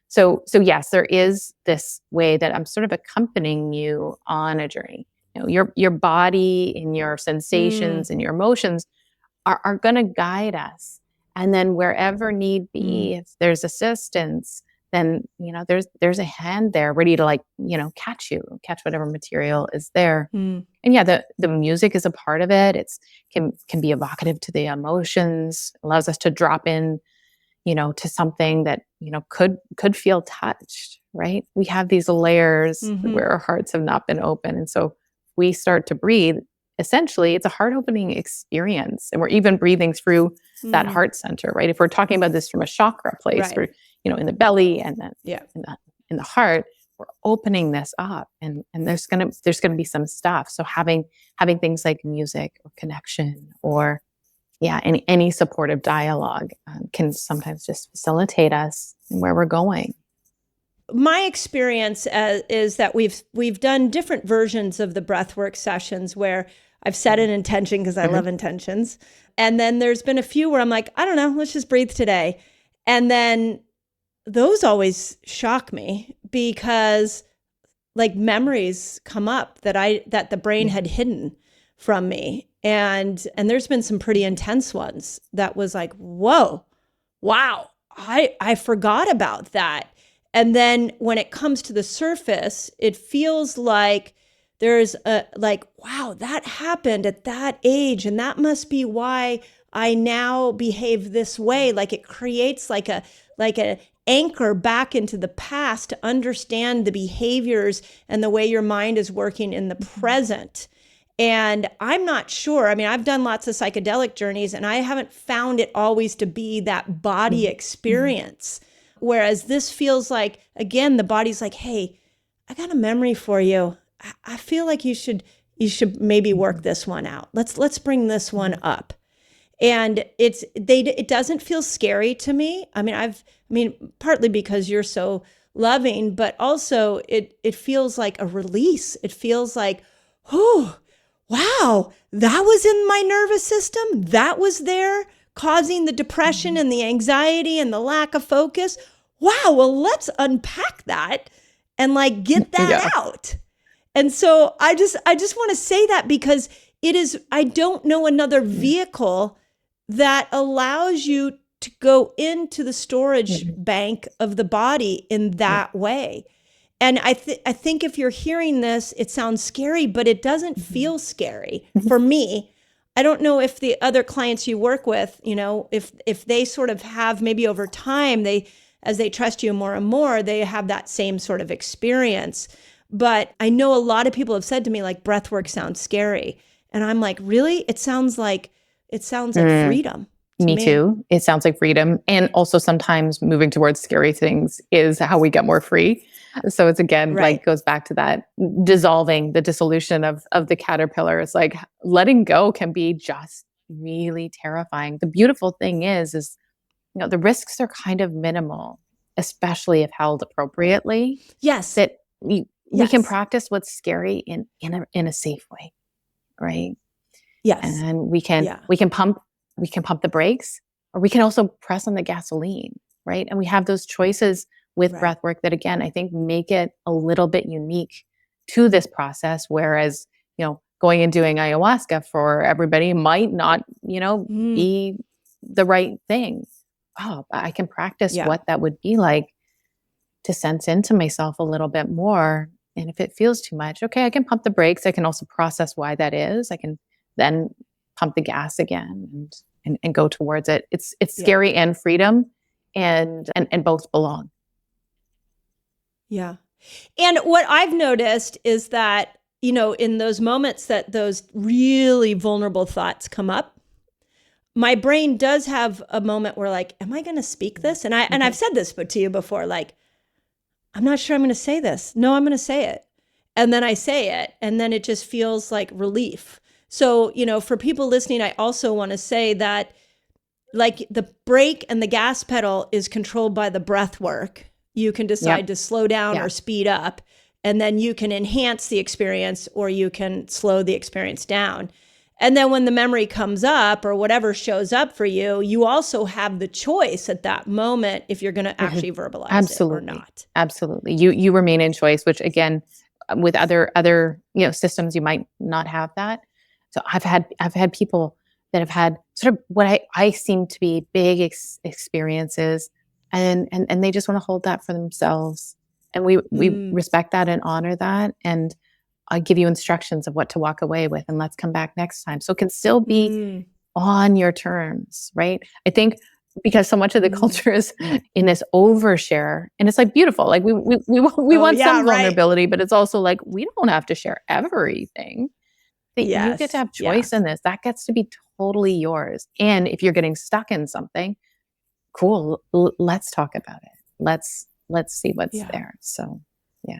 So yes, there is this way that I'm sort of accompanying you on a journey. Your body and your sensations and your emotions are going to guide us. And then wherever need be, if there's assistance, then, there's a hand there ready to catch whatever material is there. And the music is a part of it. It's can be evocative to the emotions, allows us to drop in, to something that, could feel touched, right? We have these layers where our hearts have not been open. And so we start to breathe. Essentially, it's a heart opening experience. And we're even breathing through that heart center, right? If we're talking about this from a chakra place, we're, in the belly and then in the heart, we're opening this up, and there's gonna be some stuff. So having things like music or connection or any supportive dialogue can sometimes just facilitate us in where we're going. my experience is that we've done different versions of the breathwork sessions where I've set an intention because I love intentions. And then there's been a few where I'm like, I don't know, let's just breathe today. And then those always shock me because like memories come up that the brain had hidden from me. And there's been some pretty intense ones that was like, whoa, wow, I forgot about that. And then when it comes to the surface, it feels like there's wow, that happened at that age. And that must be why I now behave this way. Like it creates like an anchor back into the past to understand the behaviors and the way your mind is working in the present. And I'm not sure. I mean, I've done lots of psychedelic journeys and I haven't found it always to be that body experience. Whereas this feels like, again, the body's like, hey, I got a memory for you. I feel like you should maybe work this one out. Let's bring this one up. And it doesn't feel scary to me. I mean, partly because you're so loving, but also it feels like a release. It feels like, oh, wow, that was in my nervous system. That was there causing the depression and the anxiety and the lack of focus. Wow, well, let's unpack that and like get that out. And so I just want to say that because I don't know another vehicle that allows you to go into the storage bank of the body in that way. And I think if you're hearing this, it sounds scary, but it doesn't feel scary for me. I don't know if the other clients you work with, if they sort of have maybe over time, as they trust you more and more, they have that same sort of experience. But I know a lot of people have said to me, like, breathwork sounds scary. And I'm like, really? It sounds like freedom. Me too. It sounds like freedom. And also sometimes moving towards scary things is how we get more free. So it's again, like goes back to that dissolving, the dissolution of the caterpillar. It's like letting go can be just really terrifying. The beautiful thing is the risks are kind of minimal, especially if held appropriately. Yes. That we can practice what's scary in a safe way. Right. Yes. And we can pump the brakes, or we can also press on the gasoline. Right. And we have those choices with breathwork that, again, I think make it a little bit unique to this process. Whereas, going and doing ayahuasca for everybody might not, be the right thing. Oh, I can practice what that would be like to sense into myself a little bit more. And if it feels too much, okay, I can pump the brakes. I can also process why that is. I can then pump the gas again and go towards it. It's scary and freedom, and both belong. Yeah. And what I've noticed is that, in those moments that those really vulnerable thoughts come up, my brain does have a moment where like, am I going to speak this? And I've said this to you before, like, I'm not sure I'm going to say this. No, I'm going to say it. And then I say it, and then it just feels like relief. So, for people listening, I also want to say that like the brake and the gas pedal is controlled by the breath work. You can decide to slow down or speed up, and then you can enhance the experience or you can slow the experience down. And then when the memory comes up or whatever shows up for you, you also have the choice at that moment if you're going to actually verbalize it or not. Absolutely. You remain in choice, which again, with other systems, you might not have that. So I've had people that have had sort of what I seem to be big experiences, and they just want to hold that for themselves. And we respect that and honor that. And I give you instructions of what to walk away with, and let's come back next time. So it can still be on your terms, right? I think because so much of the culture is in this overshare, and it's like beautiful. Like we want some vulnerability, but it's also like we don't have to share everything. You get to have choice in this. That gets to be totally yours. And if you're getting stuck in something, cool. Let's talk about it. Let's see what's there. So, yeah.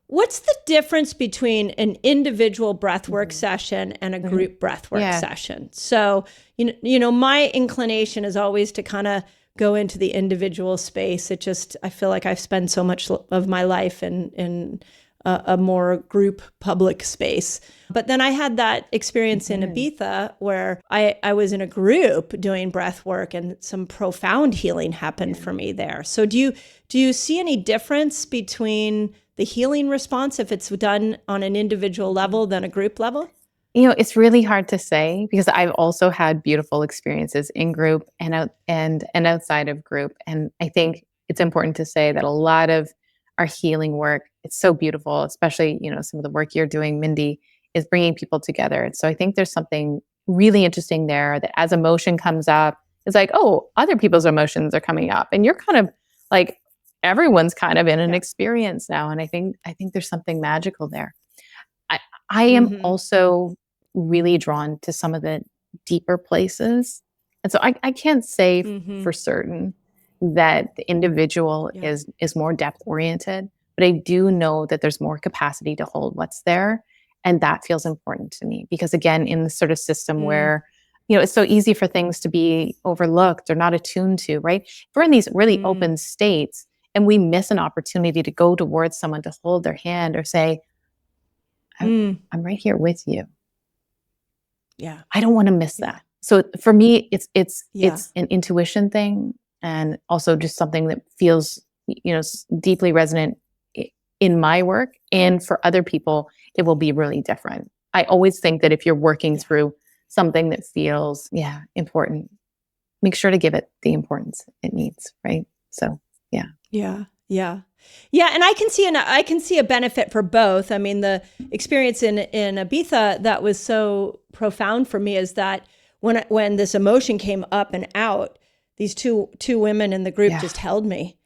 What's the difference between an individual breathwork session and a group breathwork session? So, my inclination is always to kind of go into the individual space. I feel like I've spent so much of my life in a more group public space. But then I had that experience in Ibiza where I was in a group doing breath work, and some profound healing happened for me there. So do you see any difference between the healing response if it's done on an individual level than a group level? It's really hard to say because I've also had beautiful experiences in group and outside of group. And I think it's important to say that a lot of our healing work, it's so beautiful, especially, some of the work you're doing, Mindy, is bringing people together. And so I think there's something really interesting there that as emotion comes up, it's like, oh, other people's emotions are coming up. And you're kind of like, everyone's kind of in an experience now. And I think there's something magical there. I am also really drawn to some of the deeper places. And so I can't say for certain that the individual is more depth oriented, but I do know that there's more capacity to hold what's there. And that feels important to me because, again, in the sort of system where, it's so easy for things to be overlooked or not attuned to, right? If we're in these really open states and we miss an opportunity to go towards someone to hold their hand or say, I'm right here with you. Yeah. I don't want to miss that. So for me, it's an intuition thing, and also just something that feels, deeply resonant in my work. And for other people, it will be really different. I always think that if you're working through something that feels, important, make sure to give it the importance it needs, right? So, yeah. Yeah, and I can see a benefit for both. I mean, the experience in Ibiza that was so profound for me is that when this emotion came up and out, these two women in the group just held me,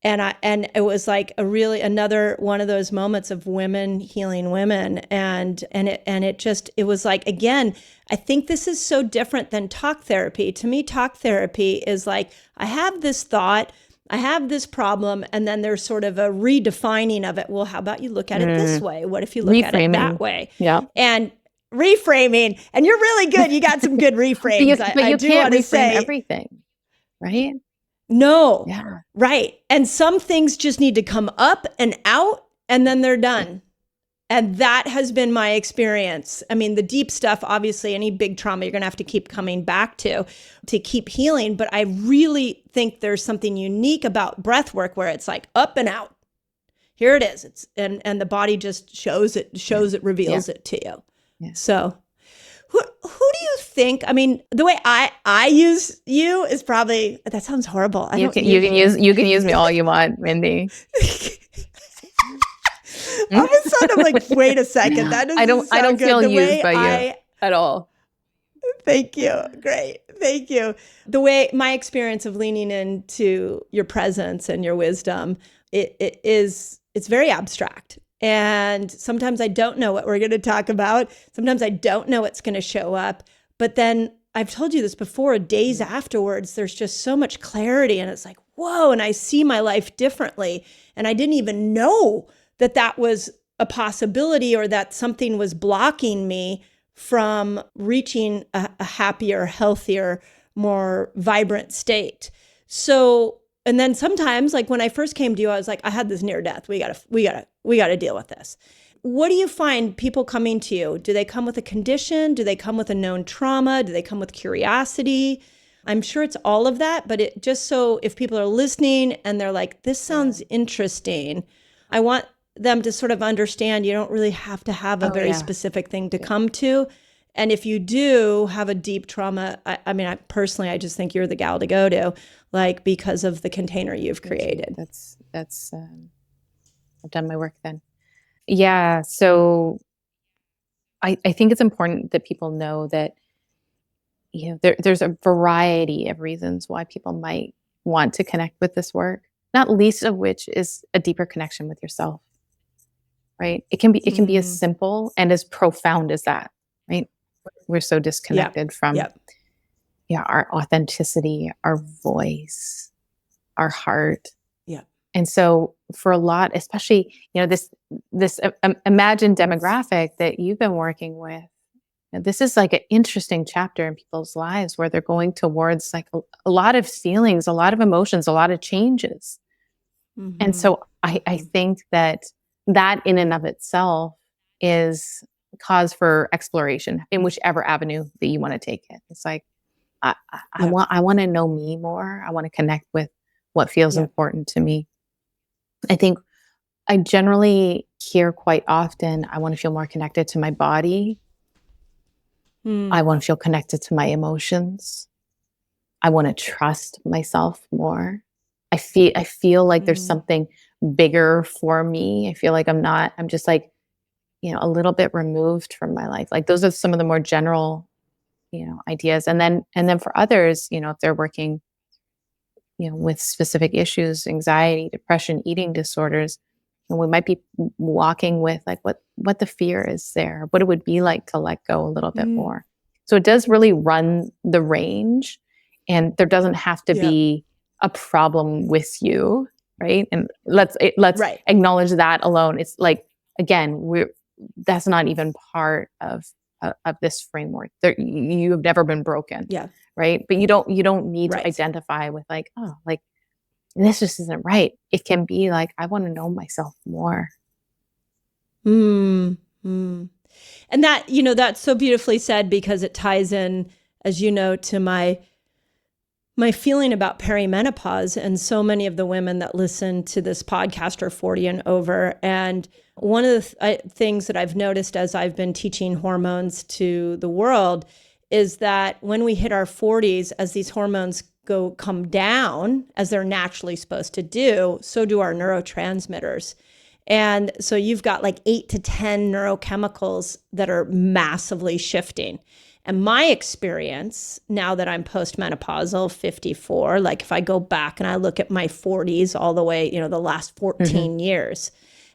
and it was like another one of those moments of women healing women, and it was like, again, I think this is so different than talk therapy. To me, talk therapy is like, I have this thought, I have this problem, and then there's sort of a redefining of it. Well, how about you look at it this way? What if you look at it that way? Yeah. And reframing. And you're really good. You got some good reframes. But you can't reframe everything, right? No. Yeah. Right. And some things just need to come up and out, and then they're done. And that has been my experience. I mean, the deep stuff, obviously, any big trauma, you're going to have to keep coming back to keep healing. But I really think there's something unique about breath work where it's like up and out. Here it is. And the body just shows it, reveals it to you. Yeah. So who do you think, I mean, the way I use you is probably, that sounds horrible. You can use me all you want, Mindy. I was sort of like, wait a second. That doesn't I don't good. feel used by you at all. Thank you. Great. Thank you. The way my experience of leaning into your presence and your wisdom, it's very abstract. And sometimes I don't know what we're going to talk about. Sometimes I don't know what's going to show up. But then I've told you this before, days afterwards, there's just so much clarity. And it's like, whoa, and I see my life differently. And I didn't even know that was a possibility, or that something was blocking me from reaching a happier, healthier, more vibrant state. So, and then sometimes, like when I first came to you, I was like, I had this near death. We gotta deal with this. What do you find people coming to you? Do they come with a condition? Do they come with a known trauma? Do they come with curiosity? I'm sure it's all of that, but it just, so if people are listening and they're like, this sounds interesting, I want them to sort of understand you don't really have to have a very specific thing to come to. And if you do have a deep trauma, I mean, I just think you're the gal to go to, like, because of the container you've created. That's I've done my work then. Yeah. So I think it's important that people know that, there's a variety of reasons why people might want to connect with this work, not least of which is a deeper connection with yourself. Right? It can be as simple and as profound as that, right? We're so disconnected from our authenticity, our voice, our heart. Yeah. And so for a lot, especially, this imagined demographic that you've been working with, this is like an interesting chapter in people's lives where they're going towards like a lot of feelings, a lot of emotions, a lot of changes. And so I think that in and of itself is cause for exploration in whichever avenue that you want to take it. It's like, I want to know me more. I want to connect with what feels important to me. I think I generally hear quite often, I want to feel more connected to my body. I want to feel connected to my emotions. I want to trust myself more. I feel like there's something bigger for me. I feel like I'm just like, a little bit removed from my life. Like those are some of the more general, ideas. And then for others, if they're working, with specific issues, anxiety, depression, eating disorders, and we might be walking with like what the fear is there, what it would be like to let go a little bit more. So it does really run the range, and there doesn't have to be a problem with you, right? And let's acknowledge that alone. It's like, again, that's not even part of this framework. You have never been broken, right? But you don't need to identify with like, oh, like this just isn't right. It can be like, I want to know myself more. And that, that's so beautifully said, because it ties in, as you know, to my feeling about perimenopause. And so many of the women that listen to this podcast are 40 and over. And one of the things that I've noticed as I've been teaching hormones to the world is that when we hit our 40s, as these hormones come down, as they're naturally supposed to do, so do our neurotransmitters. And so you've got like 8 to 10 neurochemicals that are massively shifting. And my experience, now that I'm postmenopausal, 54, like if I go back and I look at my 40s all the way, the last 14 years,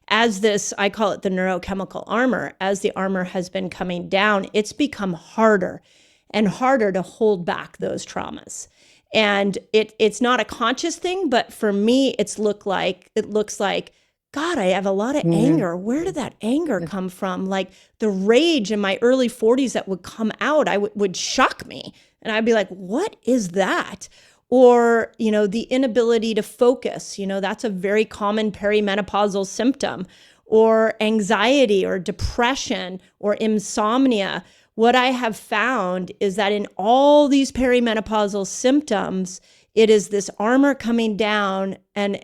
as this, I call it the neurochemical armor, as the armor has been coming down, it's become harder and harder to hold back those traumas. And it's not a conscious thing, but for me, it looks like, God, I have a lot of anger. Where did that anger come from? Like the rage in my early 40s that would come out, would shock me. And I'd be like, what is that? Or, the inability to focus, that's a very common perimenopausal symptom. Or anxiety or depression or insomnia. What I have found is that in all these perimenopausal symptoms, it is this armor coming down and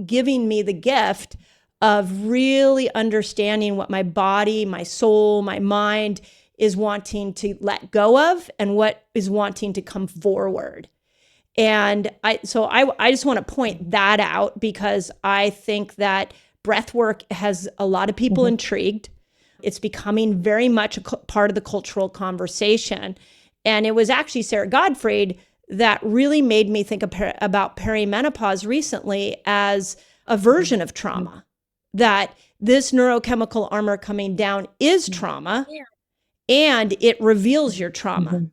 giving me the gift of really understanding what my body, my soul, my mind is wanting to let go of and what is wanting to come forward. And I just want to point that out, because I think that breath work has a lot of people intrigued. It's becoming very much a part of the cultural conversation. And it was actually Sarah Gottfried that really made me think about perimenopause recently as a version of trauma, that this neurochemical armor coming down is trauma, and it reveals your trauma.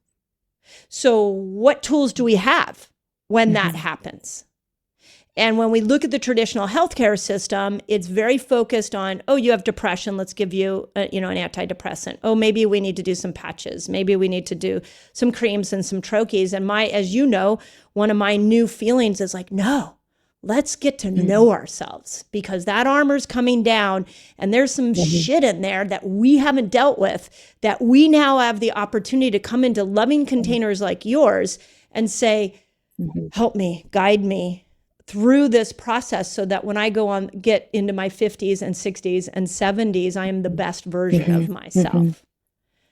So what tools do we have when that happens? And when we look at the traditional healthcare system, it's very focused on, oh, you have depression, let's give you an antidepressant. Oh, maybe we need to do some patches. Maybe we need to do some creams and some troches. And as you know, one of my new feelings is like, no, let's get to know ourselves, because that armor's coming down and there's some shit in there that we haven't dealt with, that we now have the opportunity to come into loving containers like yours and say, help me, guide me through this process, so that when I get into my 50s and 60s and 70s, I am the best version of myself.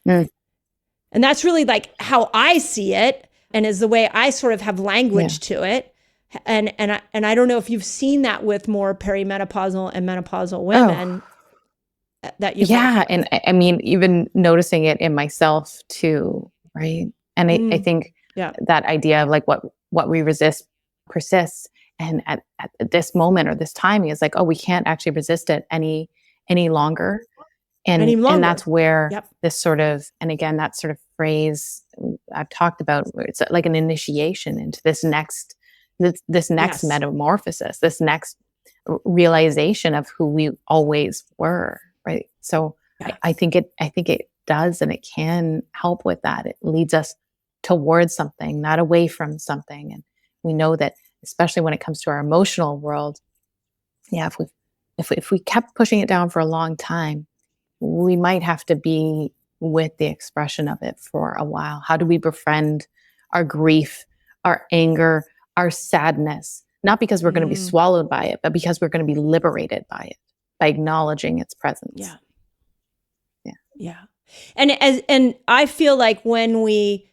And that's really like how I see it, and is the way I sort of have language to it. And I don't know if you've seen that with more perimenopausal and menopausal women that you and I mean, even noticing it in myself too, right? And I think that idea of like what we resist persists. And at this moment or this timing is like, oh, we can't actually resist it any longer. And that's where this sort of, and again, that sort of phrase I've talked about, where it's like an initiation into this next metamorphosis, this next realization of who we always were, right? So I think it does, and it can help with that. It leads us towards something, not away from something. And we know that, especially when it comes to our emotional world, if we kept pushing it down for a long time, we might have to be with the expression of it for a while. How do we befriend our grief, our anger, our sadness? Not because we're going to be swallowed by it, but because we're going to be liberated by it, by acknowledging its presence. Yeah. Yeah. Yeah. And I feel like when we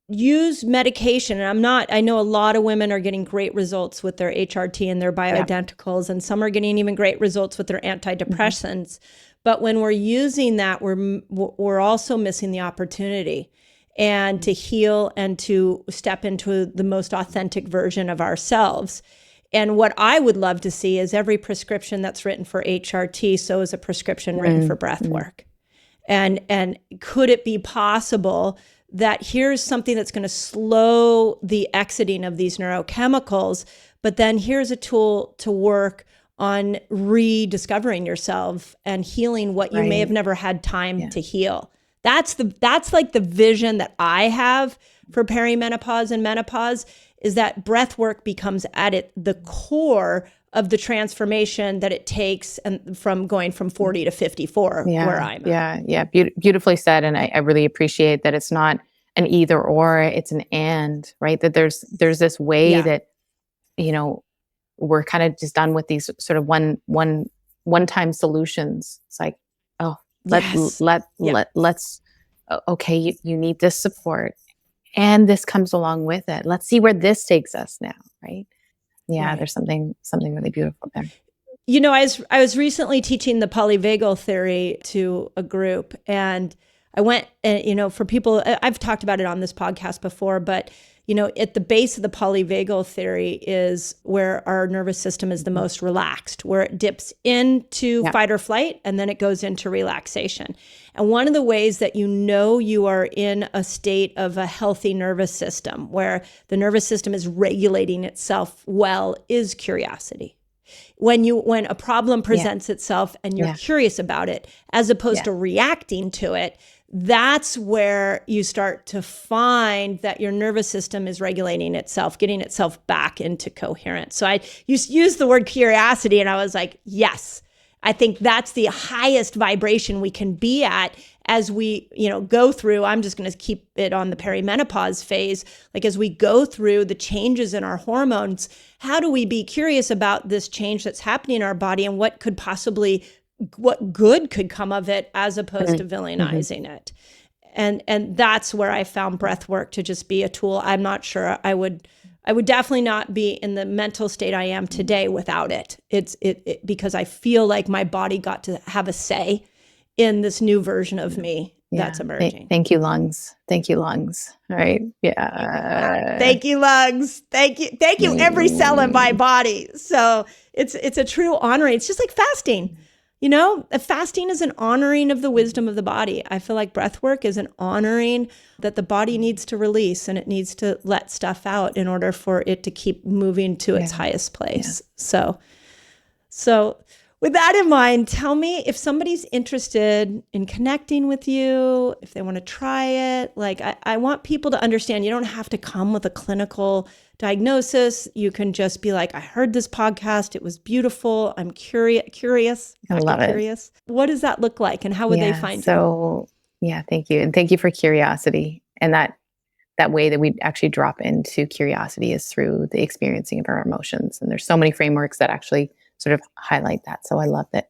use medication, and I know a lot of women are getting great results with their HRT and their bioidenticals, and some are getting even great results with their antidepressants. But when we're using that, we're also missing the opportunity and to heal and to step into the most authentic version of ourselves. And what I would love to see is every prescription that's written for HRT, so is a prescription written for breath work. And could it be possible that here's something that's going to slow the exiting of these neurochemicals, but then here's a tool to work on rediscovering yourself and healing what you may have never had time to heal. That's like the vision that I have for perimenopause and menopause, is that breath work becomes at the core of the transformation that it takes, and from going from 40 to 54, where I'm at. Yeah. Beautifully said. And I really appreciate that it's not an either or, it's an and, right? That there's this way that, we're kind of just done with these sort of one-time solutions. It's like, let's okay, you need this support, and this comes along with it. Let's see where this takes us now, right? Yeah, there's something really beautiful there. I was recently teaching the polyvagal theory to a group, and I went, for people, I've talked about it on this podcast before, but at the base of the polyvagal theory is where our nervous system is the most relaxed, where it dips into fight or flight, and then it goes into relaxation. And one of the ways that you are in a state of a healthy nervous system, where the nervous system is regulating itself well, is curiosity. When a problem presents itself and you're curious about it, as opposed to reacting to it, that's where you start to find that your nervous system is regulating itself, getting itself back into coherence. So I used the word curiosity, and I was like, yes, I think that's the highest vibration we can be at as we, go through. I'm just going to keep it on the perimenopause phase. Like, as we go through the changes in our hormones, how do we be curious about this change that's happening in our body, and what good could come of it, as opposed to villainizing it. And that's where I found breath work to just be a tool. I'm not sure I would definitely not be in the mental state I am today without it. It's because I feel like my body got to have a say in this new version of me that's emerging. Thank you, lungs. Thank you, lungs. All right. Yeah. Thank you, lungs. Thank you, every cell in my body. So it's a true honoring. It's just like fasting. Fasting is an honoring of the wisdom of the body. I feel like breath work is an honoring that the body needs to release, and it needs to let stuff out in order for it to keep moving to its highest place. So with that in mind, tell me if somebody's interested in connecting with you, if they want to try it. Like, I want people to understand you don't have to come with a clinical diagnosis. You can just be like, I heard this podcast. It was beautiful. I'm curious. I love it. What does that look like, and how would they find you? So, thank you. And thank you for curiosity. And that way that we actually drop into curiosity is through the experiencing of our emotions. And there's so many frameworks that actually sort of highlight that. So I love that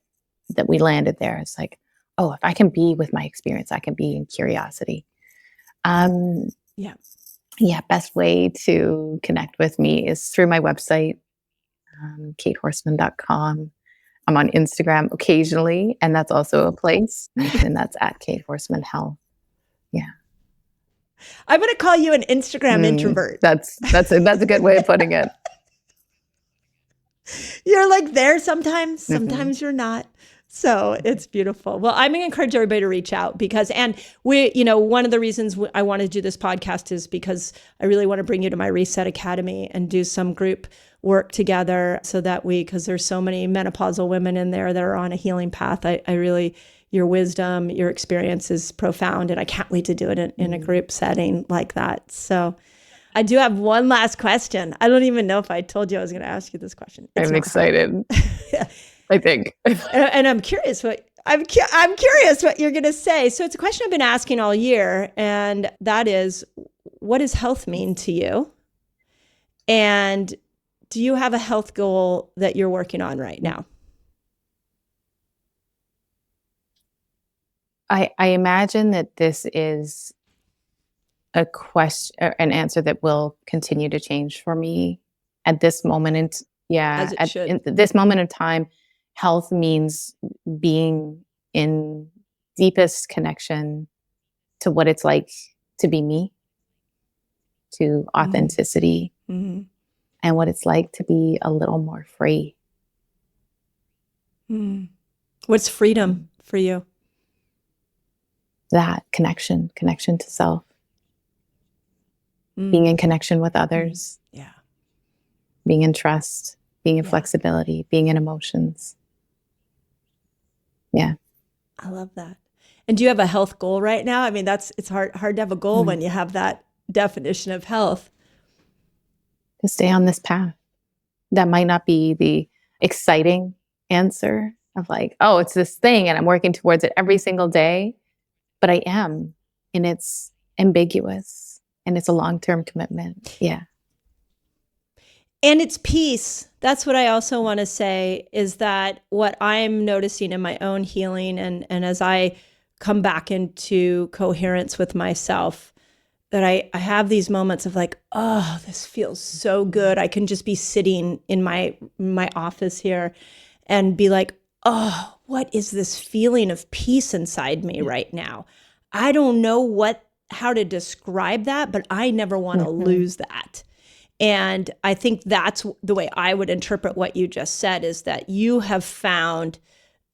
we landed there. It's like, oh, if I can be with my experience, I can be in curiosity. Best way to connect with me is through my website, katehorsman.com. I'm on Instagram occasionally, and that's also a place, and that's at Kate Horsman Health. Yeah. I'm going to call you an Instagram introvert. That's a good way of putting it. You're like there sometimes you're not. So it's beautiful. Well, I'm going to encourage everybody to reach out, because, and we, one of the reasons I want to do this podcast is because I really want to bring you to my Reset Academy and do some group work together, so that because there's so many menopausal women in there that are on a healing path. I really, your wisdom, your experience is profound, and I can't wait to do it in a group setting like that. So I do have one last question. I don't even know if I told you I was going to ask you this question. I'm excited. I think. And I'm curious I'm curious what you're going to say. So it's a question I've been asking all year, and that is, what does health mean to you? And do you have a health goal that you're working on right now? I imagine that this is a question, an answer that will continue to change for me at this moment. As it should. In this moment in time, health means being in deepest connection to what it's like to be me, to authenticity, and what it's like to be a little more free. What's freedom for you? That connection to self, being in connection with others, being in trust, being in flexibility, being in emotions. Yeah. I love that. And do you have a health goal right now? I mean, it's hard to have a goal when you have that definition of health. To stay on this path. That might not be the exciting answer of like, oh, it's this thing and I'm working towards it every single day. But I am, and it's ambiguous, and it's a long-term commitment. Yeah. And it's peace. That's what I also want to say, is that what I'm noticing in my own healing and as I come back into coherence with myself, that I have these moments of like, oh, this feels so good. I can just be sitting in my office here and be like, oh, what is this feeling of peace inside me right now? I don't know how to describe that, but I never want to lose that. And I think that's the way I would interpret what you just said, is that you have found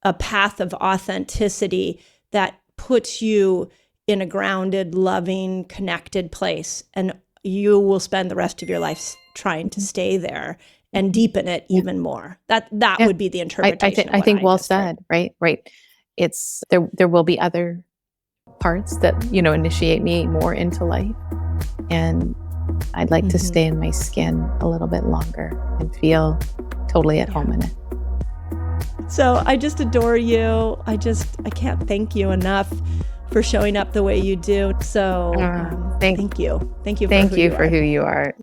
a path of authenticity that puts you in a grounded, loving, connected place. And you will spend the rest of your life trying to stay there and deepen it even more. That would be the interpretation. I think well said, right? It's there will be other parts that, initiate me more into life. And I'd like to stay in my skin a little bit longer and feel totally at home in it. So I just adore you. I can't thank you enough for showing up the way you do. So thank you. Thank you for who you are.